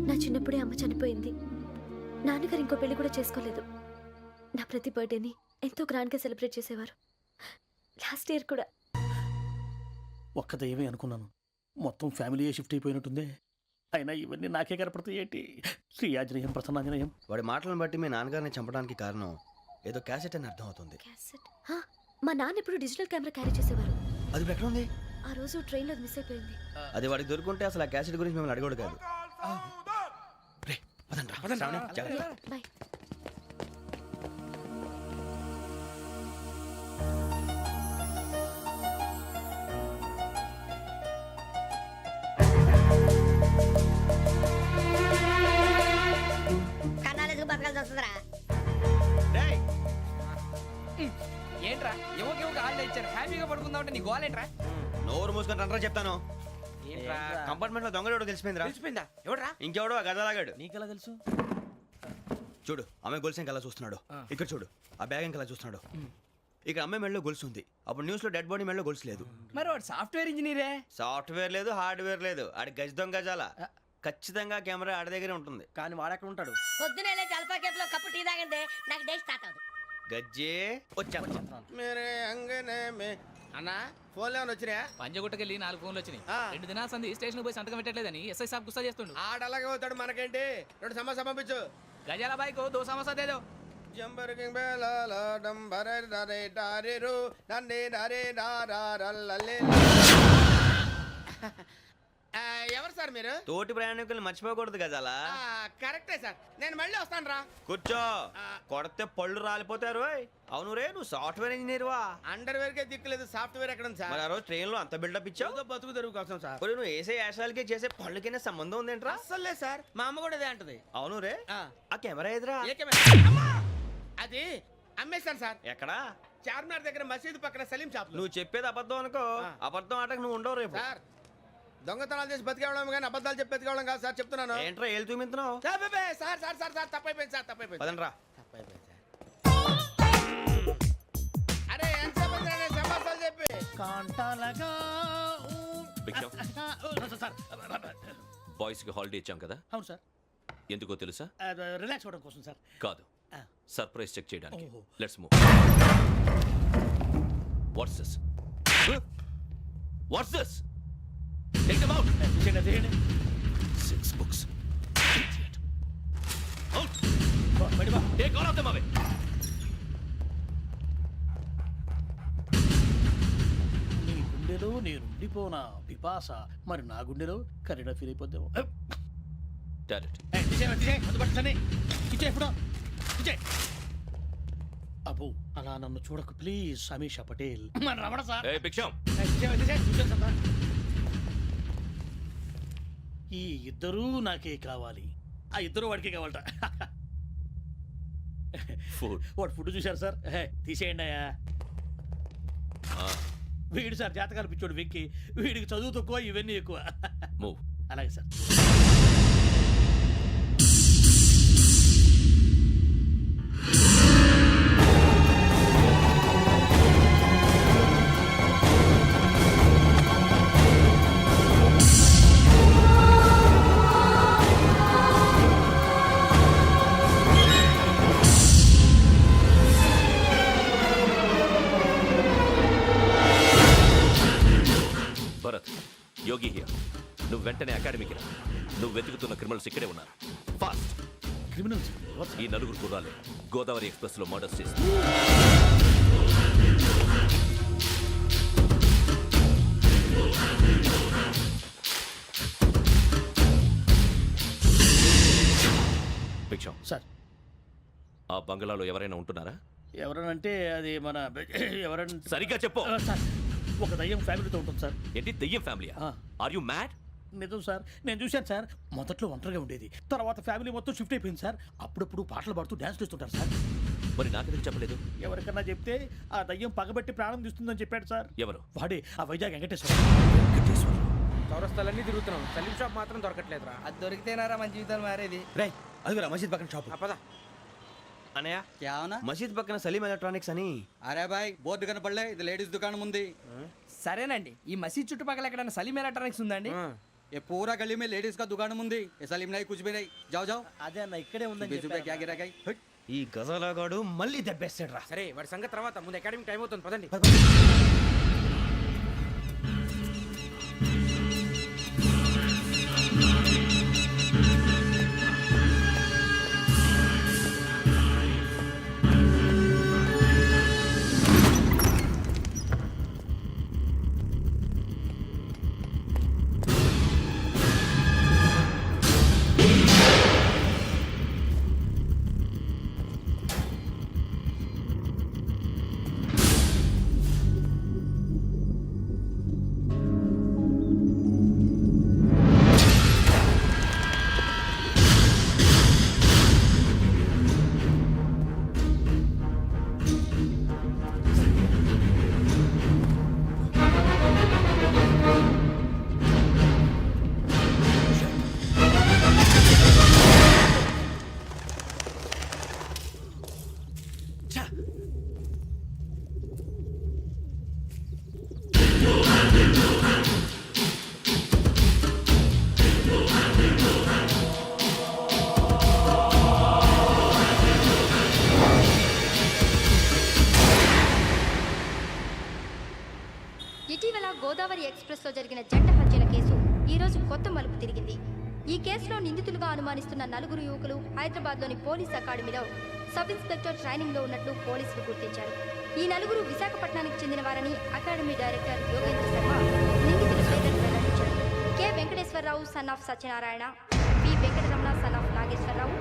నా చిన్నప్పుడే అమ్మ చనిపోయింది. నాన్నగారు ఇంకో పెళ్లి కూడా చేసుకోలేదు. నా ప్రతి బర్త్డేని ఎంతో గ్రాండ్గా సెలబ్రేట్ చేసేవారు. లాస్ట్ ఇయర్ కూడా. ఒక్క దయ్యమే అనుకున్నాను, మొత్తం ఫ్యామిలీ షిఫ్ట్ అయిపోయినట్టుందే. అయినా ఇవన్నీ నాకే కనపడతాయి ఏంటి? శ్రీ ఆంజనేయం ప్రసన్నాంజనేయం. వాడి మాటలను బట్టి మీ నాన్నగారిని చంపడానికి కారణం ఏదో క్యాసెట్ అని అర్థం అవుతుంది. క్యాసెట్? మా నాన్న ఎప్పుడు డిజిటల్ కెమెరా క్యారీ చేసేవారు. అది ఇప్పుడు ఎక్కడ ఉంది? ఆ రోజు ట్రైన్లో మిస్ అయిపోయింది. అది వాడికి దొరుకుంటే అసలు ఆ క్యాసెట్ గురించి మిమ్మల్ని అడగడు కాదు. రే, పదండ్రా. శ్రావణి, జాగ్రత్త. బాయ్. కన్నాలకు బతకాల్సి వస్తుందిరా. రేయ్, ఏంట్రా ఎవరికి హాలిడే ఇచ్చారు, హ్యాపీగా పడుకుందామంటే నీ గోలేంట్రా? నోరు మూసుకొని రండ్రా చెప్తాను. ఏంట్రా కంపార్ట్మెంట్ లో దొంగడు తెలిసిపోయిందిరా. తెలిసిపోయిందా? ఎవడ్రా? ఇంకెవడో ఆ గదలాగాడు. నీకెలా తెలుసు? చూడు, ఆమె గొలుసు ఇంకలా చూస్తున్నాడు. ఇక్కడ చూడు, ఆ బ్యాగ్ ఇంకలా చూస్తున్నాడు. ఇక్కడ అమ్మాయి మెడలో గొలుసు ఉంది. అప్పుడు న్యూస్ లో డెడ్ బాడీ మెడలో గొలుసు లేదు. మరి వాడు సాఫ్ట్వేర్ ఇంజనీరే. సాఫ్ట్వేర్ లేదు, హార్డ్వేర్ లేదు. ఆడి గజ దొంగ గజాల. ఖచ్చితంగా కెమెరా ఆడి దగ్గరే ఉంటుంది. కానీ వాడెక్కడ ఉంటాడు? పొద్దునే లేచి అల్ఫా కేఫ్ లో కప్పు టీ తాగండి, నాకు డే స్టార్ట్ అవుతుంది. గజ్జే వచ్చా. అన్నా ఫోన్లో ఏమైనా వచ్చినాయా? పంజగుట్టకెళ్ళి 4 ఫోన్లు వచ్చినాయి. 2 దినాల సంది స్టేషన్ పోయి సంతకం పెట్టలేదని ఎస్ఐ సాబ్ గుస్తా చేస్తుండు. ఆడలాగే పోతాడు, మనకేంటి? 2 సమస్య పంపించు. గజాల బైక్ 2 సమస్య దేదో. జంబరకింగ్ బేలాల డంబరే నరే డారిరు నన్నే నరే నారారల్లలే. ఎవరు సార్ మీరు? తోటి ప్రయాణికుల్ని మర్చిపోకూడదు గజాల. కరెక్టే సార్, నేను మళ్ళీ వస్తాను రా. కూర్చో, కొడితే పళ్ళు రాలిపోతారు. అవును రే, నువ్వు సాఫ్ట్వేర్ ఇంజనీర్ వా? అండర్వేర్ కే దిక్కులేదు, సాఫ్ట్వేర్ ఎక్కడ ఉంది సార్? మరి ఆ రోజు ట్రైన్ లో అంత బిల్డప్ ఇచ్చావు. బతుకు తెరుగు కోసం సార్. మరి నువ్వు వేసే యాశాలకి చేసే పళ్ళకైనా సంబంధం ఉందేంట్రా? అస్సలు లేదు సార్, మా అమ్మ కూడా అదే అంటది. అవును రే, ఆ కెమెరా ఎదురా? ఏ కెమెరా? అమ్మా! అది అమ్మేశాను సార్. ఎక్కడా? చార్మినార్ దగ్గర మసీదు పక్కన సలీం షాప్. నువ్వు చెప్పేది అబద్ధం అనుకో. అబద్ధం ఆటకు నువ్వు ఉండవు రేపు. సార్, దొంగతనాలు చేసి బతికేవడం కానీ అబద్ధాలు చెప్పి బతికేవడం కాదు సార్, చెప్తున్నాను. ఏంట్రా ఏళ్ళు చూపించినావు? సార్ సార్ సార్ సార్ తప్పైపోయింది సార్, తప్పైపోయింది. పదండ్రా. తప్పైపోయింది సార్. అరే ఎంత సమాసాలు చెప్పి కాంటాలగా సార్. బాయ్స్ కి హాలిడే ఇచ్చాం కదా, అవును సార్. ఎందుకో తెలుసా? రిలాక్స్ అవ్వడం కోసం సార్. కాదు, సర్ప్రైజ్ చెక్ చేయడానికి. ఓహో. Let's move. What's this? What's this? Take them out. 6 books. Idiot. Out. Take all of them away. నీ గుండెలో నేనుండిపోనా పిపాస, మరి నా గుండెలో కరీడా ఫీల్ అయిపోద్దాము. Direct. అబ్బో, అలా నన్ను చూడకు please. Sameesha Patel. Ramana sir. Hey, Big Sham. ఈ ఇద్దరూ నాకే కావాలి. ఆ ఇద్దరు వాడికే కావాలట. Food. వాడు ఫుడ్ చూశారు సార్. తీసేయండి అయ్యా. వీడు సార్ జాతకాలు పిచ్చోడు వెక్కి, వీడికి చదువు తక్కువ, ఇవన్నీ ఎక్కువ. Move. అలాగే సార్. Bharat, Yogi here. నువ్వు వెంటనే అకాడమీకి రా. నువ్వు వెతుకుతున్న క్రిమినల్స్ ఇక్కడే ఉన్నారు. ఫాస్ట్. క్రిమినల్స్ ఈ 4 గుర్రాలు గోదావరి ఎక్స్ప్రెస్ లో మర్డర్స్ చేసి భిక్షం సార్. ఆ బంగ్లాలో ఎవరైనా ఉంటున్నారా? ఎవరనంటే అది మన ఎవరంటే సరిగ్గా చెప్పు. సార్, ఒక దయ్యం ఫ్యామిలీతో ఉంటుంది సార్. ఏంటి దెయ్యం ఫ్యామిలీయా? ఆ. Are you mad? నిజం సార్, నేను చూశాను సార్. మొదట్లో ఒంటరిగా ఉండేది, తర్వాత ఫ్యామిలీ మొత్తం షిఫ్ట్ అయిపోయింది సార్. అప్పుడప్పుడు పాటలు పాడుతూ డ్యాన్స్ చేస్తుంటారు సార్. మరి నాకెందుకు చెప్పలేదు? ఎవరికన్నా చెప్తే ఆ దయ్యం పగబెట్టి ప్రాణం తీస్తుందని చెప్పాడు సార్. ఎవరు? వాడే ఆ వైజాగ్ వెంకటేశ్వర. చౌరస్తాలన్నీ తిరుగుతున్నాం సలీం షాప్ మాత్రం దొరకట్లేదురా. అది దొరికితేనారా మన జీవితాలు మారేది. రే అదిగురా మసీద్ పక్కన షాప్. పద. అనయ్య క్యా అవునా? మసీద్ పక్కన సలీం ఎలక్ట్రానిక్స్ అని. అరే బాయ్ బోర్డు కనపడలే, ఇది లేడీస్ దుకాణం ఉంది. సరేనండి, ఈ మసీద్ చుట్టుపక్కల ఎక్కడైనా సలీం ఎలక్ట్రానిక్స్ ఉందండి? ये पूरा गली में लेडीज का दुकान मुंदी, ये सलीम नहीं कुछ भी नहीं. जाओ जाओ. అదే అన్న ఇక్కడే ఉందని 20 रुपए क्या गिरा गई? ఈ గజాలగాడు మళ్ళీ దెబ్బేస్తాడు రా. సరే వాడి సంగతి తర్వాత, ముందు అకాడమిక్ టైం అవుతుంది పదండి. ఇటీవల గోదావరి ఎక్స్ప్రెస్లో జరిగిన జంట హత్యల కేసు ఈ రోజు కొత్త మలుపు తిరిగింది. ఈ కేసులో నిందితులుగా అనుమానిస్తున్న 4 యువకులు హైదరాబాద్లోని పోలీస్ అకాడమీలో సబ్ ఇన్స్పెక్టర్ ట్రైనింగ్లో ఉన్నట్లు పోలీసులు గుర్తించారు. ఈ 4 విశాఖపట్నానికి చెందిన వారని అకాడమీ డైరెక్టర్ యోగేంద్ర శర్మ నిందితుల పేర్లను వెల్లడించారు. K Venkateswara Rao son of Satyanarayana, P Venkataramana son of Nageswara Rao,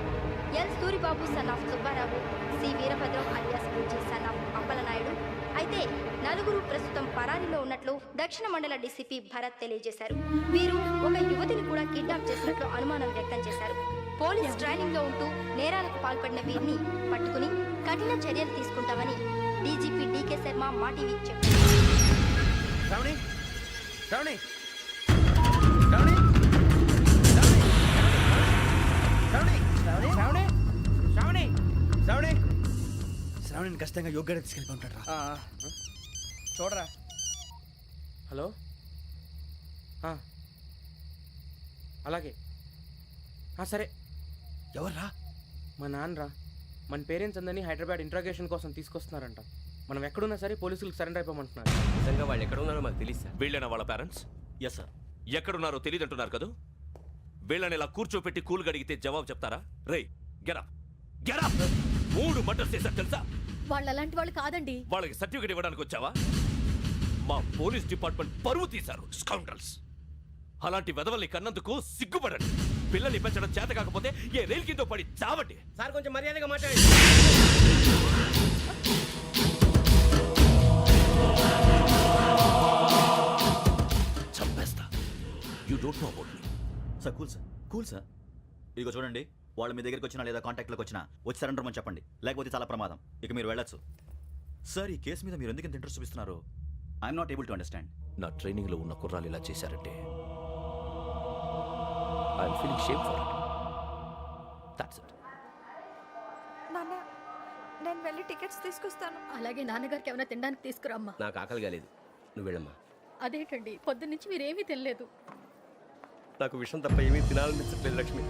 L Suribabu son of Subba Rao, C Veerabhadram alias Bujji son of Appala Naidu. అయితే 4 ప్రస్తుతం పరారీలో ఉన్నట్లు దక్షిణ మండల డీసీపీ భరత్ తెలియజేశారు. వీరు ఒక యువతిని కూడా కిడ్నాప్ చేసినట్లు అనుమానం వ్యక్తం చేశారు. పోలీస్ ట్రైనింగ్ లో ఉంటూ నేరాలకు పాల్పడిన వీరిని పట్టుకుని కఠిన చర్యలు తీసుకుంటామని డీజీపీ డీకే శర్మ మా టీవీకి చెప్పారు. శ్రావణి శ్రావణి శ్రావణి శ్రావణి శ్రావణి శ్రావణి శ్రావణి శ్రావణిని ఖచ్చితంగా యోగ్యత తీసుకెళ్ళి ఉంటాడు రా. చూడరా. హలో. అలాగే. సరే. ఎవర్రా? మా నాన్నరా. మన పేరెంట్స్ అందరినీ హైదరాబాద్ ఇంట్రాగేషన్ కోసం తీసుకొస్తున్నారంట. మనం ఎక్కడున్నా సరే పోలీసులకు సరెండర్ అయిపోమంటున్నారు. నిజంగా వాళ్ళు ఎక్కడ ఉన్నారో మాకు తెలియదు సార్. వీళ్ళైన వాళ్ళ పేరెంట్స్? Yes sir. ఎక్కడున్నారో తెలియదంటున్నారు కదా. వీళ్ళని ఇలా కూర్చోపెట్టి కూల్ గడిగితే జవాబు చెప్తారా? రేయ్ గెరా గెరా 3 మర్డర్స్ చేశారు తెలుసా? వాళ్ళు అలాంటి వాళ్ళు కాదండి. వాళ్ళకి సర్టిఫికేట్ ఇవ్వడానికి వచ్చావా? మా పోలీస్ డిపార్ట్మెంట్ పరువు తీశారు స్కౌండ్రల్స్. అలాంటి వెధవల్ని కన్నందుకు సిగ్గుపడండి. పిల్లల్ని పెంచడం చేత కాకపోతే ఏ రైలు కింద పడి చావండి. సార్ కొంచెం మర్యాదగా మాట్లాడండి. చంపేస్తా. You don't know about me. Sir cool sir. ఇదిగో చూడండి, వాళ్ళు మీ దగ్గరికి వచ్చినా లేదా కాంటాక్ట్లోకి వచ్చినా వచ్చి సరెండర్ అని చెప్పండి, లేకపోతే చాలా ప్రమాదం. ఇక మీరు వెళ్ళొచ్చు. సార్, ఈ కేసు మీద మీరు ఎందుకు ఇంత ఇంట్రెస్ట్ చూపిస్తున్నారు? I'm not able to understand. నా ట్రైనింగ్లో ఉన్న కుర్రాలు ఇలా చేశారంటే I'm feeling shame for it. That's it. నాన్న, నేను వెళ్ళి టికెట్స్ తీసుకొస్తాను. అలాగే నాన్నగారికి ఏమైనా తినడానికి తీసుకురామ్మా. నాకు ఆకలి కాలేదు, నువ్వు వెళ్ళమ్మా. అదేంటండి, పొద్దున్నుంచి మీరేమీ తినలేదు. నాకు విషయం తప్ప ఏమీ తినాలనిపించట్లేదు లక్ష్మి.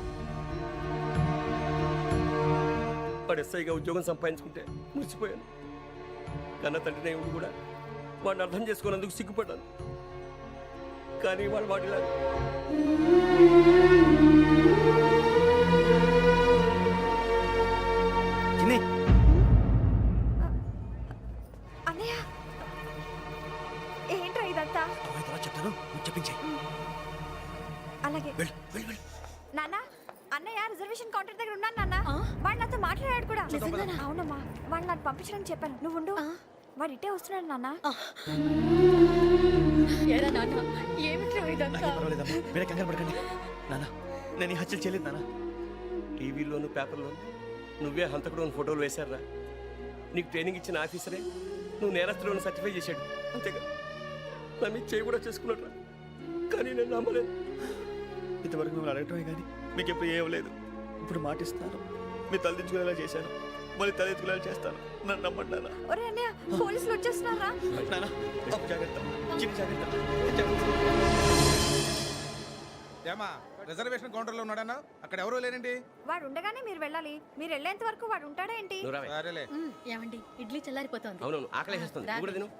వాడు ఎస్ఐగా ఉద్యోగం సంపాదించుకుంటే మురిసిపోయాను. కన్న తండ్రినే ఉండి కూడా వాడిని అర్థం చేసుకున్నందుకు సిగ్గుపడ్డాను. కానీ వాడు వాడిలా అన్నయ్య, ఏంట్రా ఇదంతా? చెప్తాను, చెప్పించే. అలాగే. నాన్న, అన్నయ్య రిజర్వేషన్ కౌంటర్ దగ్గర ఉన్నాను నాన్న. వాడు నాతో మాట్లాడాడు కూడా. అవునమ్మా, వాడు నాకు పంపించడానికి చెప్పాను. నువ్వు ఉండు. వాడు ఇటే వస్తున్నాడు నాన్న. పర్వాలేదమ్మా మీరే కంగారు పడకండి. నాన్న నేను ఈ హత్యలు చేయలేదు నాన్న. టీవీలోను పేపర్లోను నువ్వే హంతకుడు అని ఫోటోలు వేశారా? నీకు ట్రైనింగ్ ఇచ్చిన ఆఫీసరే నువ్వు నేరస్తులను సర్టిఫై చేశాడు. అంతేగా నా మీద చేయి కూడా చేసుకున్నాడు. కానీ నేను నమ్మలేదు. ఇంతవరకు మిమ్మల్ని అడగటమే కానీ మీకు ఎప్పుడు ఏమలేదు. ఇప్పుడు మాటిస్తాను, మీ తలదించుకునేలా చేశాను, మళ్ళీ తలెత్తుకునేలా చేస్తాను. నన్ను నమ్మండి నాన్న. ఒరే అన్నయ్య, పోలీసులు వచ్చేస్తున్నారా? నాన్న జాగ్రత్త, చిన్న జాగ్రత్త. ఏమా రిజర్వేషన్ కౌంటర్లో ఉన్నాడన్నా? అక్కడ ఎవరూ లేనండి. వాడు ఉండగానే మీరు వెళ్ళాలి. మీరు వెళ్ళేంత వరకు వాడు ఉంటాడా ఏంటి? సరేలే. ఏమండి ఇడ్లీ చల్లారిపోతుంది. అవునవును, ఆకలేస్తుంది. నువ్వు కూడా తిను.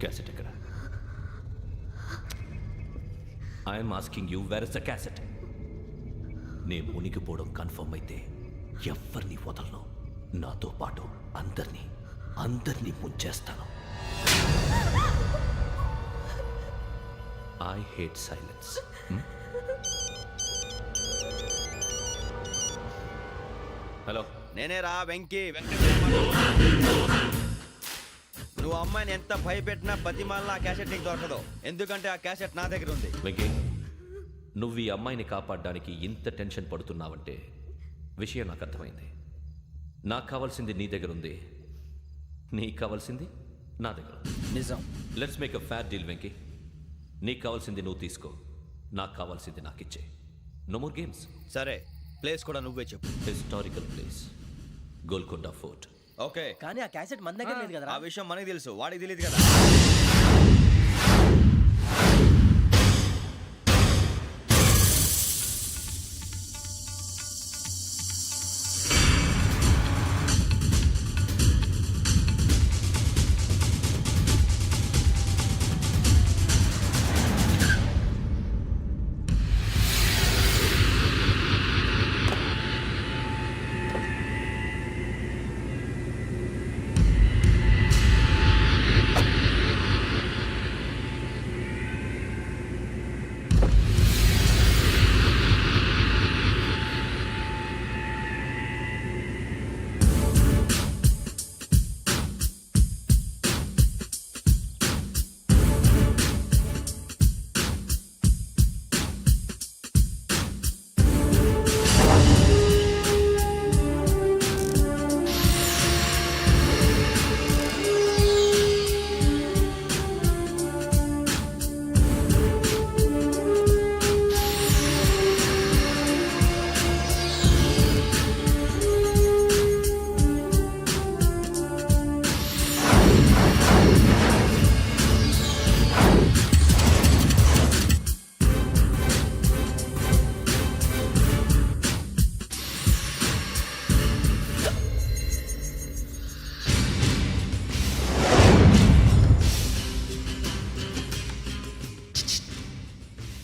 క్యాసెట్ ఎక్కడ? I'm asking you, where is the cassette? నే మునిగిపోవడం కన్ఫర్మ్ అయితే ఎవరిని వదలను. నాతో పాటు అందరినీ ముంచేస్తాను. I hate silence. హలో, నేనే రా వెంకీ. నువ్వు అమ్మాయిని ఎంత భయపెట్టినా బతిమాలినా ఆ క్యాసెట్ నీకు దొరకదు. ఎందుకంటే ఆ క్యాసెట్ నా దగ్గర ఉంది. వెంకీ, నువ్వు ఈ అమ్మాయిని కాపాడడానికి ఇంత టెన్షన్ పడుతున్నావంటే విషయం నాకు అర్థమైంది. నాకు కావాల్సింది నీ దగ్గర ఉంది, నీకు కావాల్సింది నా దగ్గర ఉంది. నిజం. Let's make a fair deal Venky. నీకు కావాల్సింది నువ్వు తీసుకో, నాకు కావాల్సింది నాకు ఇచ్చే. No more games. సరే, ప్లేస్ కూడా నువ్వే చెప్పు. Historical place, Golconda fort. Okay, కానీ ఆ క్యాసెట్ మన దగ్గర లేదు కదా. ఆ విషయం మనకి తెలుసు, వాడికి తెలియదు కదా.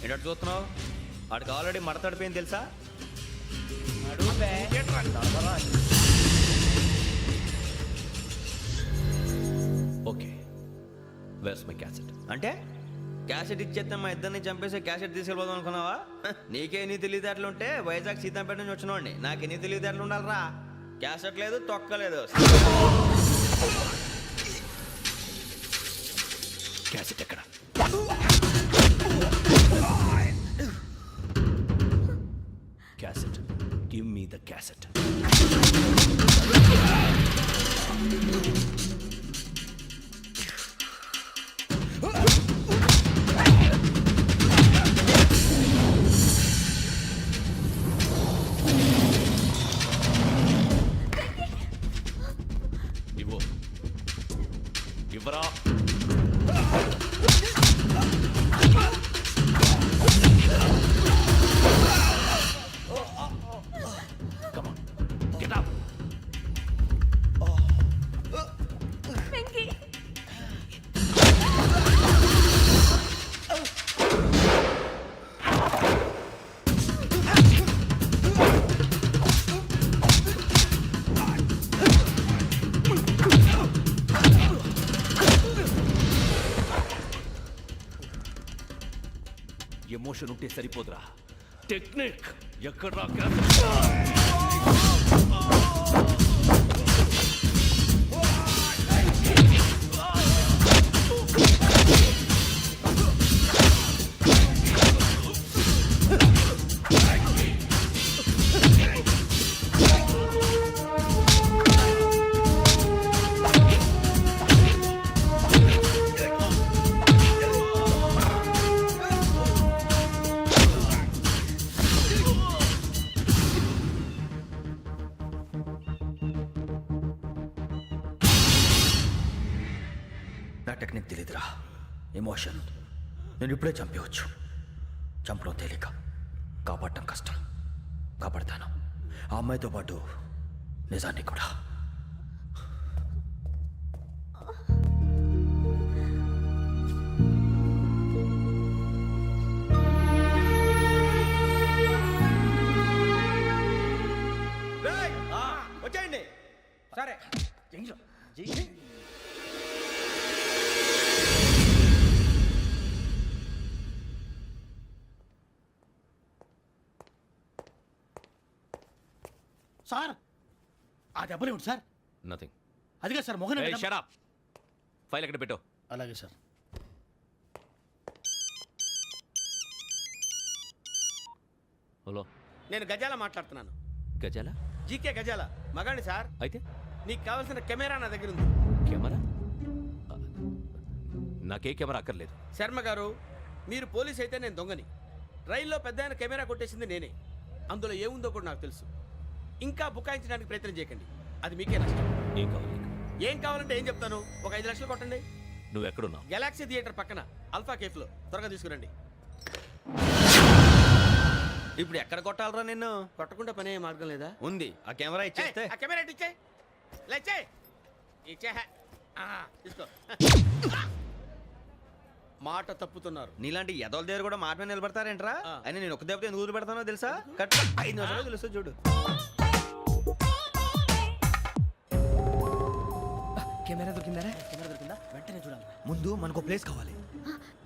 ఏంటంటే చూస్తున్నావు? వాడికి ఆల్రెడీ మడతడిపోయింది తెలుసా? Okay, where's my cassette? అంటే క్యాసెట్ ఇచ్చేస్తే మా ఇద్దరిని చంపేసి క్యాసెట్ తీసుకెళ్ళిపోదాం అనుకున్నావా? నీకే ఎన్ని తెలివితేటలు ఉంటే వైజాగ్ సీతంపేట నుంచి వచ్చినవాడిని. నాకు ఎన్ని తెలివితేటలు ఉండాలరా? క్యాసెట్ లేదు, తొక్కలేదు. క్యాసెట్ ఎక్కడ? Cassette, give me the cassette. ఇవ్వు, ఇవ్వరా. Come on. ఎమోషన్ ఉంటే సరిపోదురా, టెక్నిక్ ఎక్కడ్రా? నా టెక్నిక్ తెలియదురా, ఎమోషన్. నేను ఇప్పుడే చంపేవచ్చు. చంపడం తేలిక, కాపాడటం కష్టం. కాపాడతాను ఆ అమ్మాయితో పాటు నిజాన్ని కూడా. వచ్చేయండి. సరే సార్ ఆ దెబ్బలేమిటి సార్? నథింగ్. అదిగా సార్ మొహన్ షట్ అప్. ఫైల్ ఎక్కడ పెట్టు. అలాగే సార్. హలో, నేను గజాల మాట్లాడుతున్నాను. గజాల? జీకే గజాల మగాండి సార్. అయితే నీకు కావాల్సిన కెమెరా నా దగ్గర ఉంది. కెమెరా? నాకే కెమెరా అక్కర్లేదు. శర్మ గారు, మీరు పోలీస్ అయితే నేను దొంగని. రైల్లో పెద్ద ఆయన కెమెరా కొట్టేసింది నేనే. అందులో ఏముందో కూడా నాకు తెలుసు. ఇంకా బుకాయించడానికి ప్రయత్నం చేయకండి, అది మీకే నష్టం. ఏం కావాలి? ఏం కావాలంటే ఏం చెప్తాను. ఒక 5 లక్షలు కొట్టండి. నువ్వు ఎక్కడున్నావు? గెలాక్సీ థియేటర్ పక్కన అల్ఫా కేఫ్లో. త్వరగా తీసుకురండి. ఇప్పుడు ఎక్కడ కొట్టాలరా నిన్ను? కొట్టకుండా పనే మార్గం లేదా? ఉంది. ఆ కెమెరా ఇచ్చేస్తే. ఆ కెమెరా ఇచ్చే లేచే ఇచ్చే. తీసుకో. మాట తప్పుతున్నారు. నీలాంటి ఎదల దగ్గర కూడా మాట మీద నిలబడతారేంట్రా? అయినా నేను ఒక దెబ్బతో ఎందుకు పెడతానో తెలుసా? కట్ 5 నిమిషాలు తెలుసు చూడు. కెమెరా దొరికిందా? వెంటనే చూడాలి. ముందు మనకు ప్లేస్ కావాలి.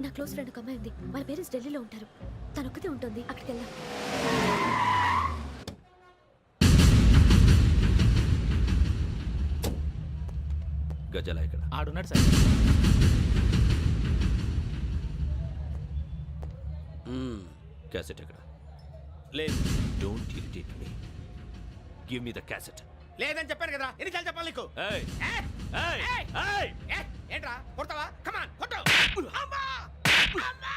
నా క్లోజ్ ఫ్రెండ్ ఒక అమ్మాయి ఉంది. వాళ్ళ పేరెంట్స్ ఢిల్లీలో ఉంటారు. తను ఒక్కతే ఉంటుంది. అక్కడికి వెళ్దాం. గజాల ఇక్కడ ఆడున్నాడు సార్. క్యాసెట్ ఎక్కడ? లేదు. Don't irritate me. Give me the cassette. లేదని చెప్పాను కదా, ఎన్నిసార్లు చెప్పాలి నీకు? ఏయ్ ఏయ్ ఏయ్ ఏంట్రా కొడతావా? కమాన్ కొట్టు. అమ్మా! అమ్మా!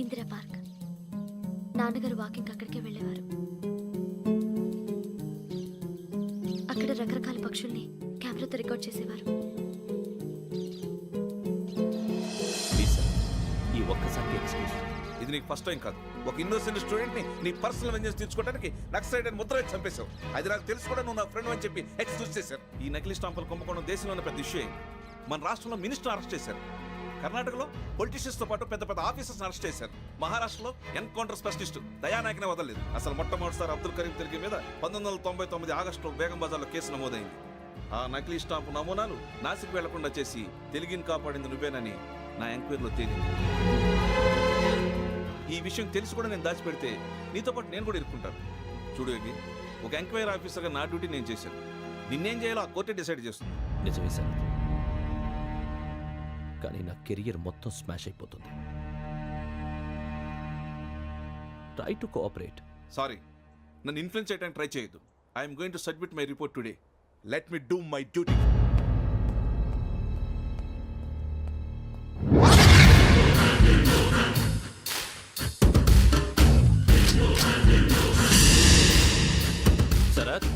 ఇందిరా పార్క్. నాన్నగారు వాకింగ్ అక్కడికే వెళ్ళేవారు. అక్కడ రకరకాల పక్షుల్ని కెమెరాతో రికార్డ్ చేసేవారు. ప్లీజ్ సార్, ఈ ఒక్కసారికి ఎక్స్క్యూజ్. ఇది నీకు ఫస్ట్ టైం కాదు. ఒక ఇన్నోసెంట్ స్టూడెంట్ ని నీ పర్సనల్ వెంజెన్స్ తీర్చుకోవడానికి నక్సలైట్ అని ముద్ర వేసి చంపేశావు. అది నాకు తెలుసు కూడా నువ్వు నా ఫ్రెండ్ అని చెప్పి ఎక్స్క్యూజ్ చేశారు. ఈ నకిలీ స్టాంపులు కుంభకోణం దేశంలోనే పెద్ద ఇష్యూ అయింది. మన రాష్ట్రంలో మినిస్టర్ అరెస్ట్ చేశారు. కర్ణాటకలో పొలిటీషియన్స్ తో పాటు పెద్ద పెద్ద ఆఫీసర్స్ అరెస్ట్ చేశారు. మహారాష్ట్రలో ఎన్కౌంటర్ స్పెషలిస్ట్ దయానాయకనే వదలలేదు. అసలు మొట్టమొదటిసారి అబ్దుల్ కరీం తిరిగి మీద 1999 ఆగస్టులో బేగం బజార్లో కేసు నమోదైంది. ఆ నకిలీ స్టాంపు నమూనాలు నాసిక్ వెళ్లకుండా చేసి తెలుగుని కాపాడింది నువ్వేనని నా ఎంక్వైరీలో తేలింది. ఈ విషయం తెలిసి కూడా నేను దాచిపెడితే నీతో పాటు నేను కూడా ఇరుక్కుంటాను. చూడు యోగి, ఒక ఎంక్వైరీ ఆఫీసర్గా నా డ్యూటీ నేను చేశాను. నిన్నేం చేయాలో ఆ కోర్టే డిసైడ్ చేస్తుంది. నిజమే సార్, కానీ నా కెరియర్ మొత్తం స్మాష్ అయిపోతుంది. Try to cooperate. సారీ, నన్ను ఇన్ఫ్లుయెన్స్ చేయడానికి ట్రై చేయొద్దు. I'm going to submit my report today. Let me do my duty. Sharath,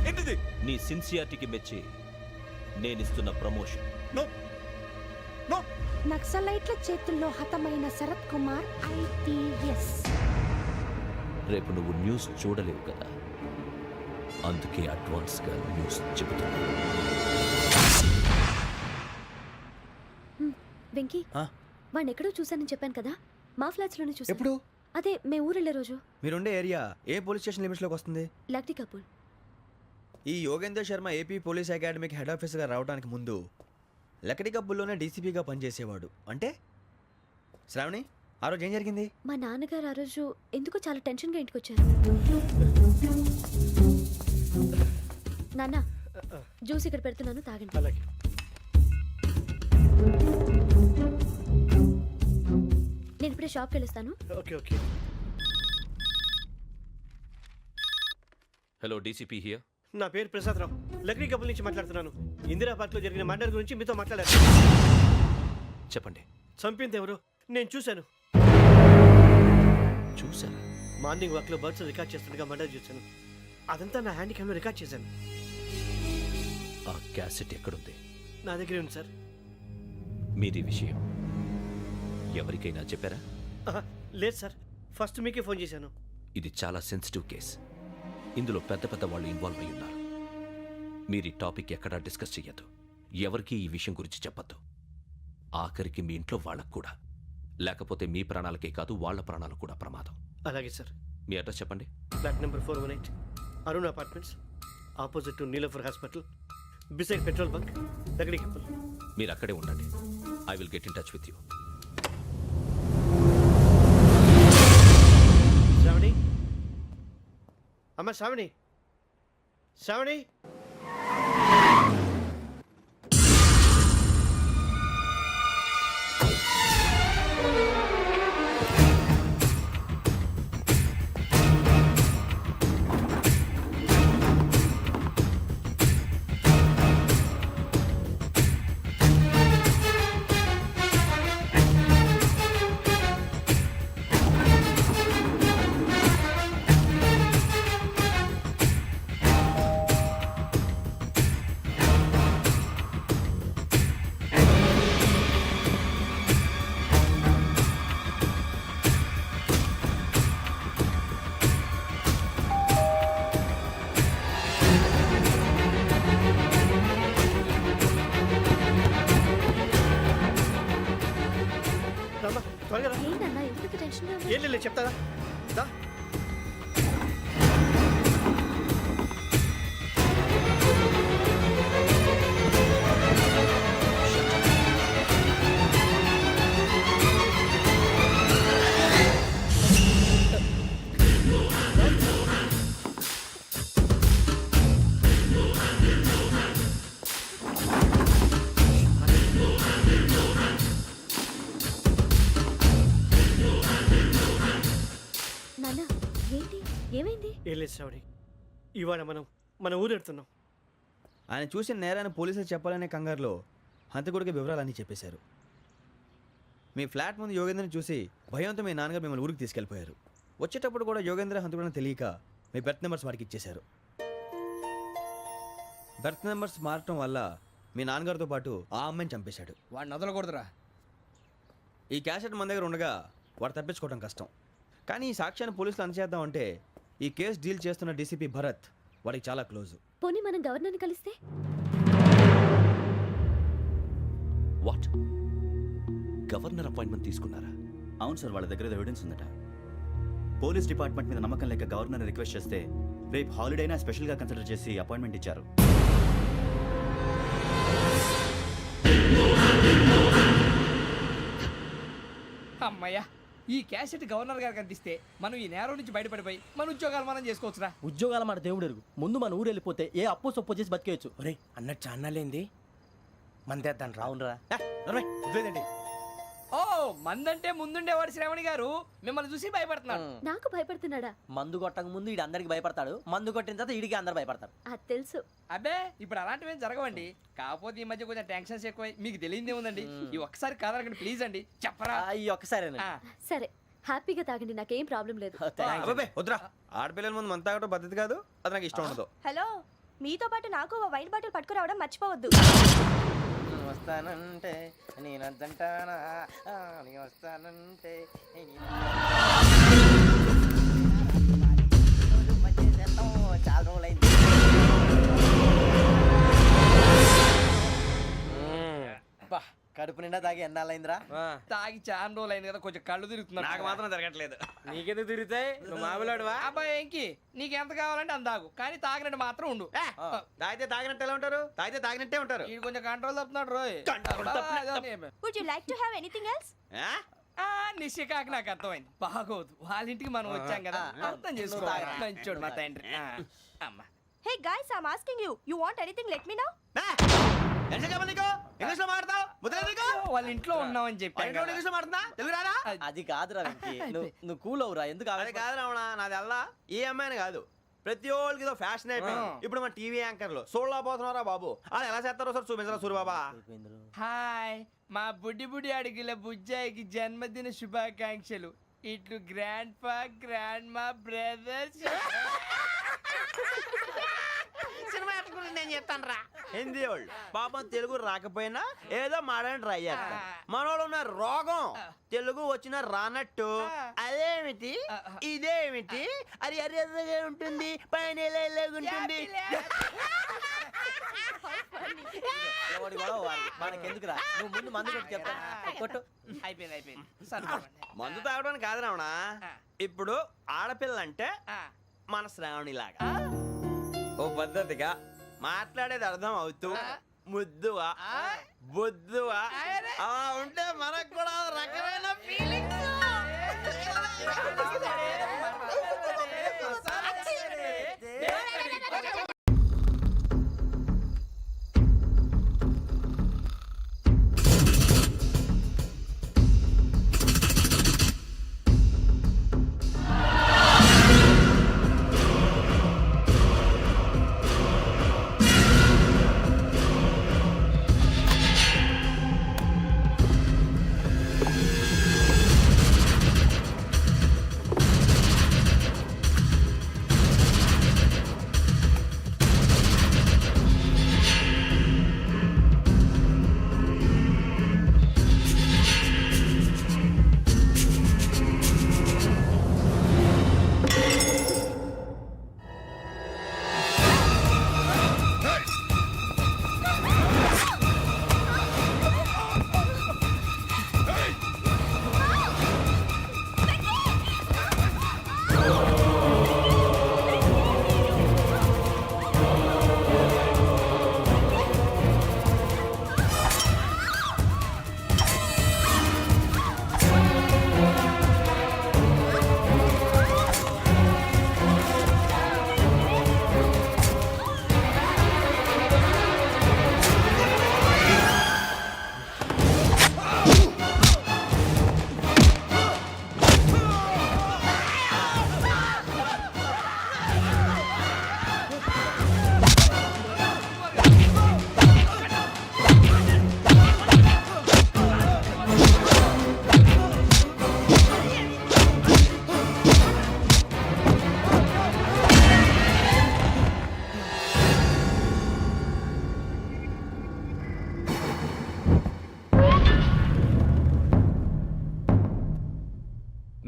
ఏంటిది? నీ సిన్సియారిటీకి మెచ్చి నేనిస్తున్న ప్రమోషన్. నో నో నక్సలైట్ల చేతుల్లో హతమైన శరత్ కుమార్ ఐపీఎస్. రేపు నువ్వు న్యూస్ చూడలేవు కదా, అందుకే అడ్వాన్స్గా న్యూస్ చెబుతున్నా. వెంకీ, ఆ? వాడిని ఎక్కడో చూశానని చెప్పాను కదా, మా ఫ్లాట్స్ లోనే చూసాను. ఎప్పుడు? అదే మే ఊరెళ్ళే రోజు. మీరుండే ఏరియా ఏ పోలీస్ స్టేషన్ లిమిట్స్లోకి వస్తుంది? లక్టీ కపూర్. ఈ యోగేందర్ శర్మ ఏపీ పోలీస్ అకాడమీకి హెడ్ ఆఫీసర్గా రావడానికి ముందు లకడి కబ్బుల్లోనే డీసీపీగా పనిచేసేవాడు. అంటే శ్రావణి, ఆ రోజు ఏం జరిగింది? మా నాన్నగారు ఆ రోజు ఎందుకో చాలా టెన్షన్గా ఇంటికి వచ్చారు. నాన్న, జ్యూస్ ఇక్కడ పెడుతున్నాను, తాగండి. అలాగే. నేను ఇప్పుడే షాప్కి వెళ్ళొస్తాను. Okay okay. Hello, DCP here. నా పేరు ప్రసాదరావు, లక్డీ కపుల్ నుంచి మాట్లాడుతున్నాను. ఇందిరా పార్క్లో జరిగిన మర్డర్ గురించి మీతో మాట్లాడారు. చెప్పండి. చంపింది ఎవరు? నేను చూశాను. చూసారా? మార్నింగ్ వాక్లో బర్డ్స్ రికార్డ్ చేస్తుండగా మర్డర్ చూశాను. అదంతా నా హ్యాండ్ క్యామ్లో రికార్డ్ చేశాను. ఆ క్యాసెట్ ఎక్కడుంది? నా దగ్గరే ఉంది సార్. మీది విషయం ఎవరికైనా చెప్పారా? ఆహా, లేదు సార్, ఫస్ట్ మీకే ఫోన్ చేశాను. ఇది చాలా సెన్సిటివ్ కేస్. ఇందులో పెద్ద పెద్ద వాళ్ళు ఇన్వాల్వ్ అయి ఉన్నారు. మీరు ఈ టాపిక్ ఎక్కడా డిస్కస్ చెయ్యొద్దు. ఎవరికీ ఈ విషయం గురించి చెప్పొద్దు. ఆఖరికి మీ ఇంట్లో వాళ్ళకు కూడా. లేకపోతే మీ ప్రాణాలకే కాదు, వాళ్ళ ప్రాణాలు కూడా ప్రమాదం. అలాగే సార్. మీ అడ్రస్ చెప్పండి. Flat number 418, Arun apartments, opposite to Niloufer hospital, beside petrol bunk, Lakdi Kapul. మీరు అక్కడే ఉండండి. I will get in touch with you. Shravani, అమ్మ శ్రావణి, శ్రావణి. రమ్మా, త్వరగా రా. ఏంటన్నా ఎందుకు టెన్షన్గా ఉన్నారు? ఏం లేదు, చెప్తారా? దా. నాన్న, ఏంటి, ఏమైంది? ఏం లేదు శ్రావణి, ఇవాళ మనం మన ఊరు వెళ్తున్నాం. ఆయన చూసిన నేరాన్ని పోలీసులు చెప్పాలనే కంగారులో హంతకుడికి వివరాలన్నీ చెప్పేశారు. మీ ఫ్లాట్ ముందు యోగేంద్రని చూసి భయంతో మీ నాన్నగారు మిమ్మల్ని ఊరికి తీసుకెళ్ళిపోయారు. వచ్చేటప్పుడు కూడా యోగేంద్ర హంతకుడని తెలియక మీ బెర్త్ నెంబర్స్ వాడికి ఇచ్చేశారు. బెర్త్ నెంబర్స్ మారటం వల్ల మీ నాన్నగారితో పాటు ఆ అమ్మాయిని చంపేశాడు. వాడిని వదలకూడదురా. ఈ క్యాసెట్ మన దగ్గర ఉండగా వాడు తప్పించుకోవడం కష్టం. కానీ ఈ సాక్ష్యాన్ని పోలీసులు అందజేద్దామంటే ఈ కేసు డీల్ చేస్తున్న డీసీపీ భరత్ వాడికి చాలా క్లోజ్. పోనీ మనం గవర్నర్ని కలిస్తే? వాట్? గవర్నర్ అపాయింట్మెంట్ తీసుకున్నారా? అవును సార్, వాళ్ళ దగ్గర ఎవిడెన్స్ ఉందట. పోలీస్ డిపార్ట్మెంట్ మీద నమ్మకం లేక గవర్నర్ రిక్వెస్ట్ చేస్తే రేపు హాలిడేనా స్పెషల్గా కన్సిడర్ చేసి అపాయింట్మెంట్ ఇచ్చారు. అమ్మయ్యా, ఈ క్యాసెట్ గవర్నర్ గారికి అందిస్తే మనం ఈ నేరం నుంచి బయటపడిపోయి మన ఉద్యోగాలు మనం చేసుకోవచ్చురా. ఉద్యోగాల మాట దేవుడు ఎరుగు. ముందు మన ఊరు వెళ్ళిపోతే ఏ అప్పు సొప్పు చేసి బతికేయచ్చు. ఒరే అన్నట్టు చాన్నాలేంది మందేద్దాం రా. అవునరా. వదిలేదండి. ఓ, మందంటే ముందుండేవాడు శ్రావణి గారు మిమ్మల్ని చూసి భయపడుతున్నాడు. నాకు భయపడుతున్నాడా? మందు కొట్టక ముందు ఈడు అందరికి భయపడతాడు, మందు కొట్టిన తర్వాత ఈడికి అందరు భయపడతారు. అది తెలుసు. అబ్బే, ఇప్పుడు అలాంటివి ఏం జరగవండి. కాకపోతే ఈ మధ్య కొంచెం టెన్షన్స్ ఎక్కువై మీకు తెలియదే ఉందండి. ఈ ఒక్కసారి కాదనకండి ప్లీజ్ అండి, చెప్పరా. ఈ ఒక్కసారి సరే, హ్యాపీగా తాగండి, నాకేం ప్రాబ్లం లేదు. అబ్బాబే వద్దురా, ఆడపిల్లల ముందు మన తాగటం పద్ధతి కాదు, అది నాకు ఇష్టం ఉండదు. హలో, మీతో పాటు నాకు వైట్ బాటిల్ పట్టుకురావడం మర్చిపోవద్దు. వస్తానంటే నేనంటానా నీ వస్తానంటే చాలా రోజులైంది. బా, కడుపు నిండా తాగి ఎన్నాళ్ళైందిరా? తాగి చాలా రోజులు అయింది కదా, కొంచెం కళ్ళు తిరుగుతున్నాడు. నాకు మాత్రం జరగట్లేదు. నీకెందుకు తిరుగుతాయి? నువ్వు మామిలాడువా? అబ్బాయి ఏంకి నీకు ఎంత కావాలంటే అంత తాగు, కానీ తాగినట్టు మాత్రం ఉండు. తాగితే తాగినట్టు ఎలా ఉంటారు? తాగితే తాగినట్టే ఉంటారు. వీడు కొంచెం కంట్రోల్ తప్పుతున్నాడు రోయ్. Would you like to have anything else? నిశ్చికాకి నాకు అర్థమైంది. బాగోదు, వాళ్ళ ఇంటికి మనం వచ్చాం కదా, అర్థం చేసుకో. మంచోడు మా తండ్రి. అమ్మా hey guys I am asking you, you want anything let me know? English లో మాట్లాడతావు? వాళ్ళ ఇంట్లో ఉన్నామని చెప్పాను కదా. ఇంగ్లీష్ లో మాట్లాడుతున్నా? తెలుగు రాదా? అది కాదురా వెంకీ. నువ్వు కూల్ అవురా. ఎందుకు? అది కాదు రావణ, నాది అల్లా ఏ అమ్మాయిని కాదు, ప్రతి ఒళ్ళకి ఇదో ఫ్యాషన్ అయిపోయింది. ఇప్పుడు మన టీవీ యాంకర్లు సోళ్ళ పోతున్నారా బాబు, వాళ్ళు ఎలా చేస్తారో సార్ చూపించరా సూరిబాబా. హాయ్, మా బుడ్డి బుడి అడిగిల బుజ్జాయికి జన్మదిన శుభాకాంక్షలు. ఇట్లు గ్రాండ్ ఫా గ్రాండ్ మా బ్రదర్స్. సినిమా గురించి నేను చెప్తాను రా. హిందీ వాళ్ళు పాపం తెలుగు రాకపోయినా ఏదో మాడని ట్రై చేస్తారు. మనోళ్ళు ఉన్న రోగం తెలుగు వచ్చిన రానట్టు అదేమిటి ఇదేమిటి అది అరిగా ఉంటుంది, పైన ఉంటుంది. మనకెందుకు రా, నువ్వు ముందు మందు కొట్టు చెప్తాను. కొట్టు. అయిపోయింది. మందు తాగడానికి కాదు రావణ, ఇప్పుడు ఆడపిల్లంటే మన శ్రావణిలాగా ఓ పద్ధతిగా మాట్లాడేది అర్థం అవుతూ ముద్దువా బొద్దువా అలా ఉంటే మనకు కూడా రకమైన ఫీలింగ్స్.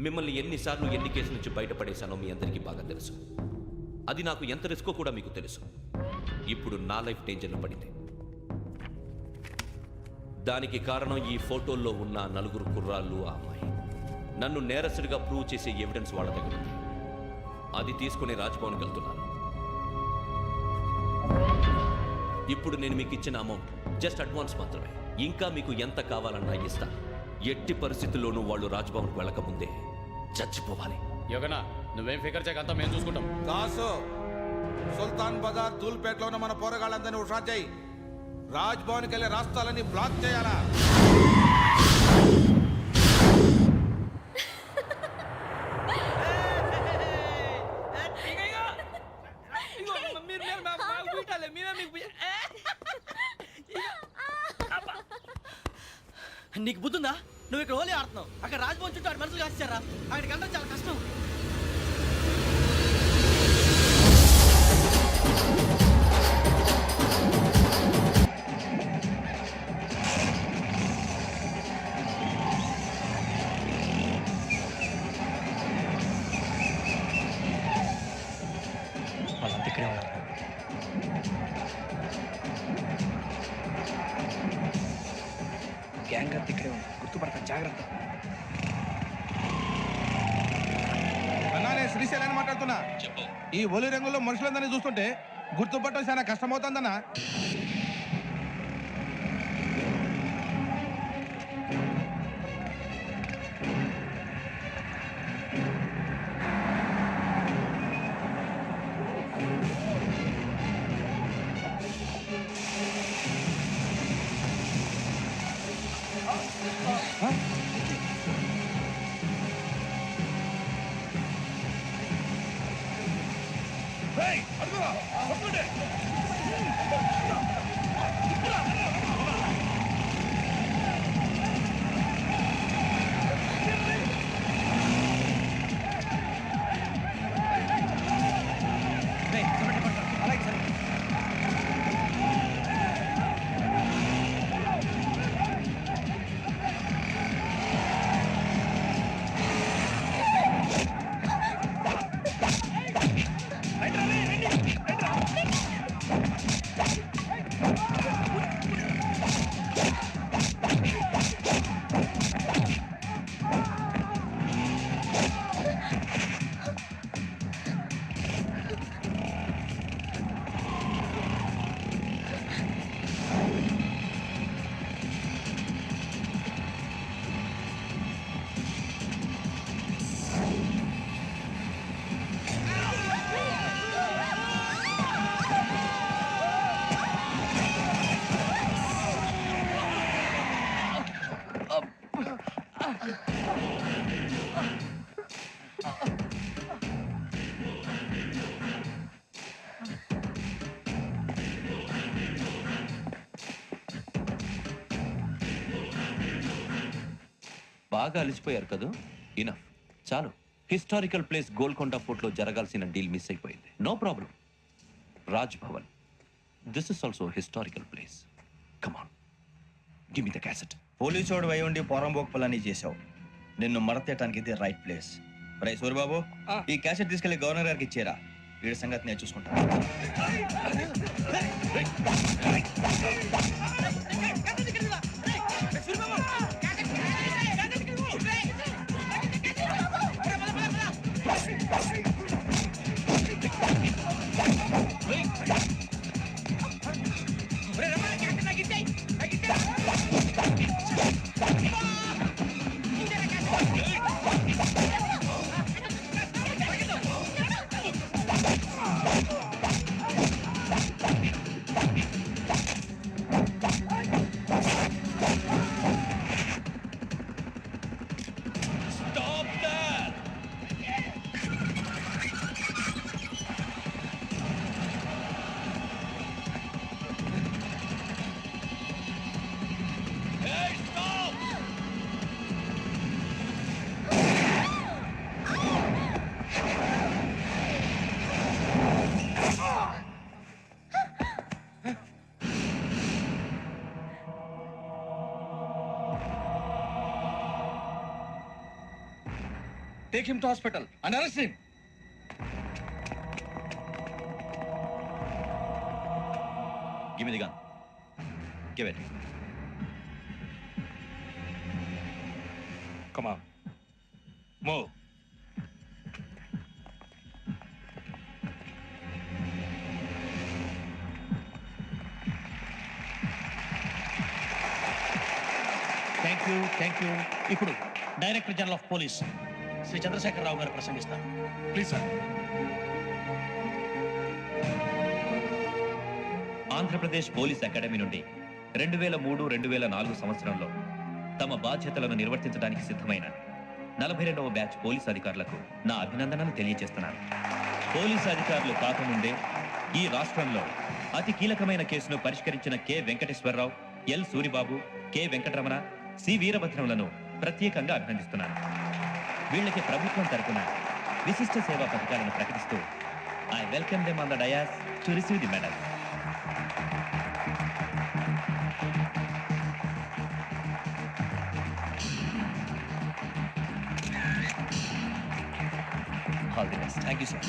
మిమ్మల్ని ఎన్నిసార్లు ఎన్ని కేసుల నుంచి బయటపడేశానో మీ అందరికీ బాగా తెలుసు. అది నాకు ఎంత రిస్కో కూడా మీకు తెలుసు. ఇప్పుడు నా లైఫ్ డేంజర్లో పడింది. దానికి కారణం ఈ ఫోటోల్లో ఉన్న 4 కుర్రాళ్ళు, ఆ అమ్మాయి. నన్ను నేరస్తుడిగా ప్రూవ్ చేసే ఎవిడెన్స్ వాళ్ళ దగ్గర ఉంది. అది తీసుకుని రాజ్భవన్కి వెళ్తున్నాను. ఇప్పుడు నేను మీకు ఇచ్చిన అమౌంట్ జస్ట్ అడ్వాన్స్ మాత్రమే. ఇంకా మీకు ఎంత కావాలన్నా ఇస్తా. ఎట్టి పరిస్థితుల్లోనూ వాళ్ళు రాజ్భవన్కి వెళ్ళకముందే చచ్చిపోవాలి. యోగనా, నువ్వేం ఫికర్ చేయకంతా మేము చూసుకుంటాం. దాసు, సుల్తాన్ బజార్ ధూల్పేటలో ఉన్న మన పోరగాళ్ళందరినీ హుషారు చేయి. రాజ్ భవన్కి వెళ్ళే రాస్తాలని బ్లాక్ చేయాలా? నీకు బుద్ధుందా? నువ్వు ఇక్కడ హోలీ ఆడుతున్నావు, అక్కడ రాజ్భవన్ చుట్టూ ఆడి మనుషులు కాస్తారా? అక్కడికి వెళ్ళడం చాలా కష్టం. గ్యాంగ్ అంతా ఇక్కడే ఉంది, గుర్తుపడతాను, జాగ్రత్త. అన్నానే శ్రీశైలాన్ని మాట్లాడుతున్నా. చెప్పు. ఈ ఒలి రంగుల్లో మనుషులందరినీ చూస్తుంటే గుర్తుపట్టడం చాలా కష్టమవుతుందన్నా. బాగా అలిసిపోయారు కదూ? ఇనఫ్, చాలు. హిస్టారికల్ ప్లేస్ గోల్కొండ ఫోర్ట్లో జరగాల్సిన డీల్ మిస్ అయిపోయింది. No problem. Raj Bhavan, this is also historical place. Come on, give me the cassette. పోలీసోడు అయి ఉండి పోరంబోక్ చేసావు. నిన్ను మడతేయటానికి ఇది రైట్ ప్లేస్. రై సూరిబాబు, ఈ క్యాసెట్ తీసుకెళ్లి గవర్నర్ గారికి ఇచ్చేరా. వీడి సంగతి నేను చూసుకుంటాను. Take him to hospital and arrest him. Give me the gun. Give it. Come on. Move. Thank you. ఇప్పుడు director general of police Shri Chandrasekhara Rao garu ప్రసంగిస్తారు. Please sir. Andhra Pradesh police academy నుండి 2003-2004 సంవత్సరంలో తమ బాధ్యతలను నిర్వర్తించడానికి సిద్ధమైన 42వ బ్యాచ్ పోలీస్ అధికారులకు నా అభినందనలు తెలియజేస్తున్నాను. పోలీస్ అధికారులు కాకముందే ఈ రాష్ట్రంలో అతి కీలకమైన కేసును పరిష్కరించిన K Venkateswara Rao, L Suribabu, K Venkataramana, C వీరభద్రంలను ప్రత్యేకంగా అభినందిస్తున్నాను. వీళ్ళకి ప్రభుత్వం తరపున విశిష్ట సేవా పథకాలను ప్రకటిస్తూ I welcome them on the dais to receive the medal. All the best. Thank you sir.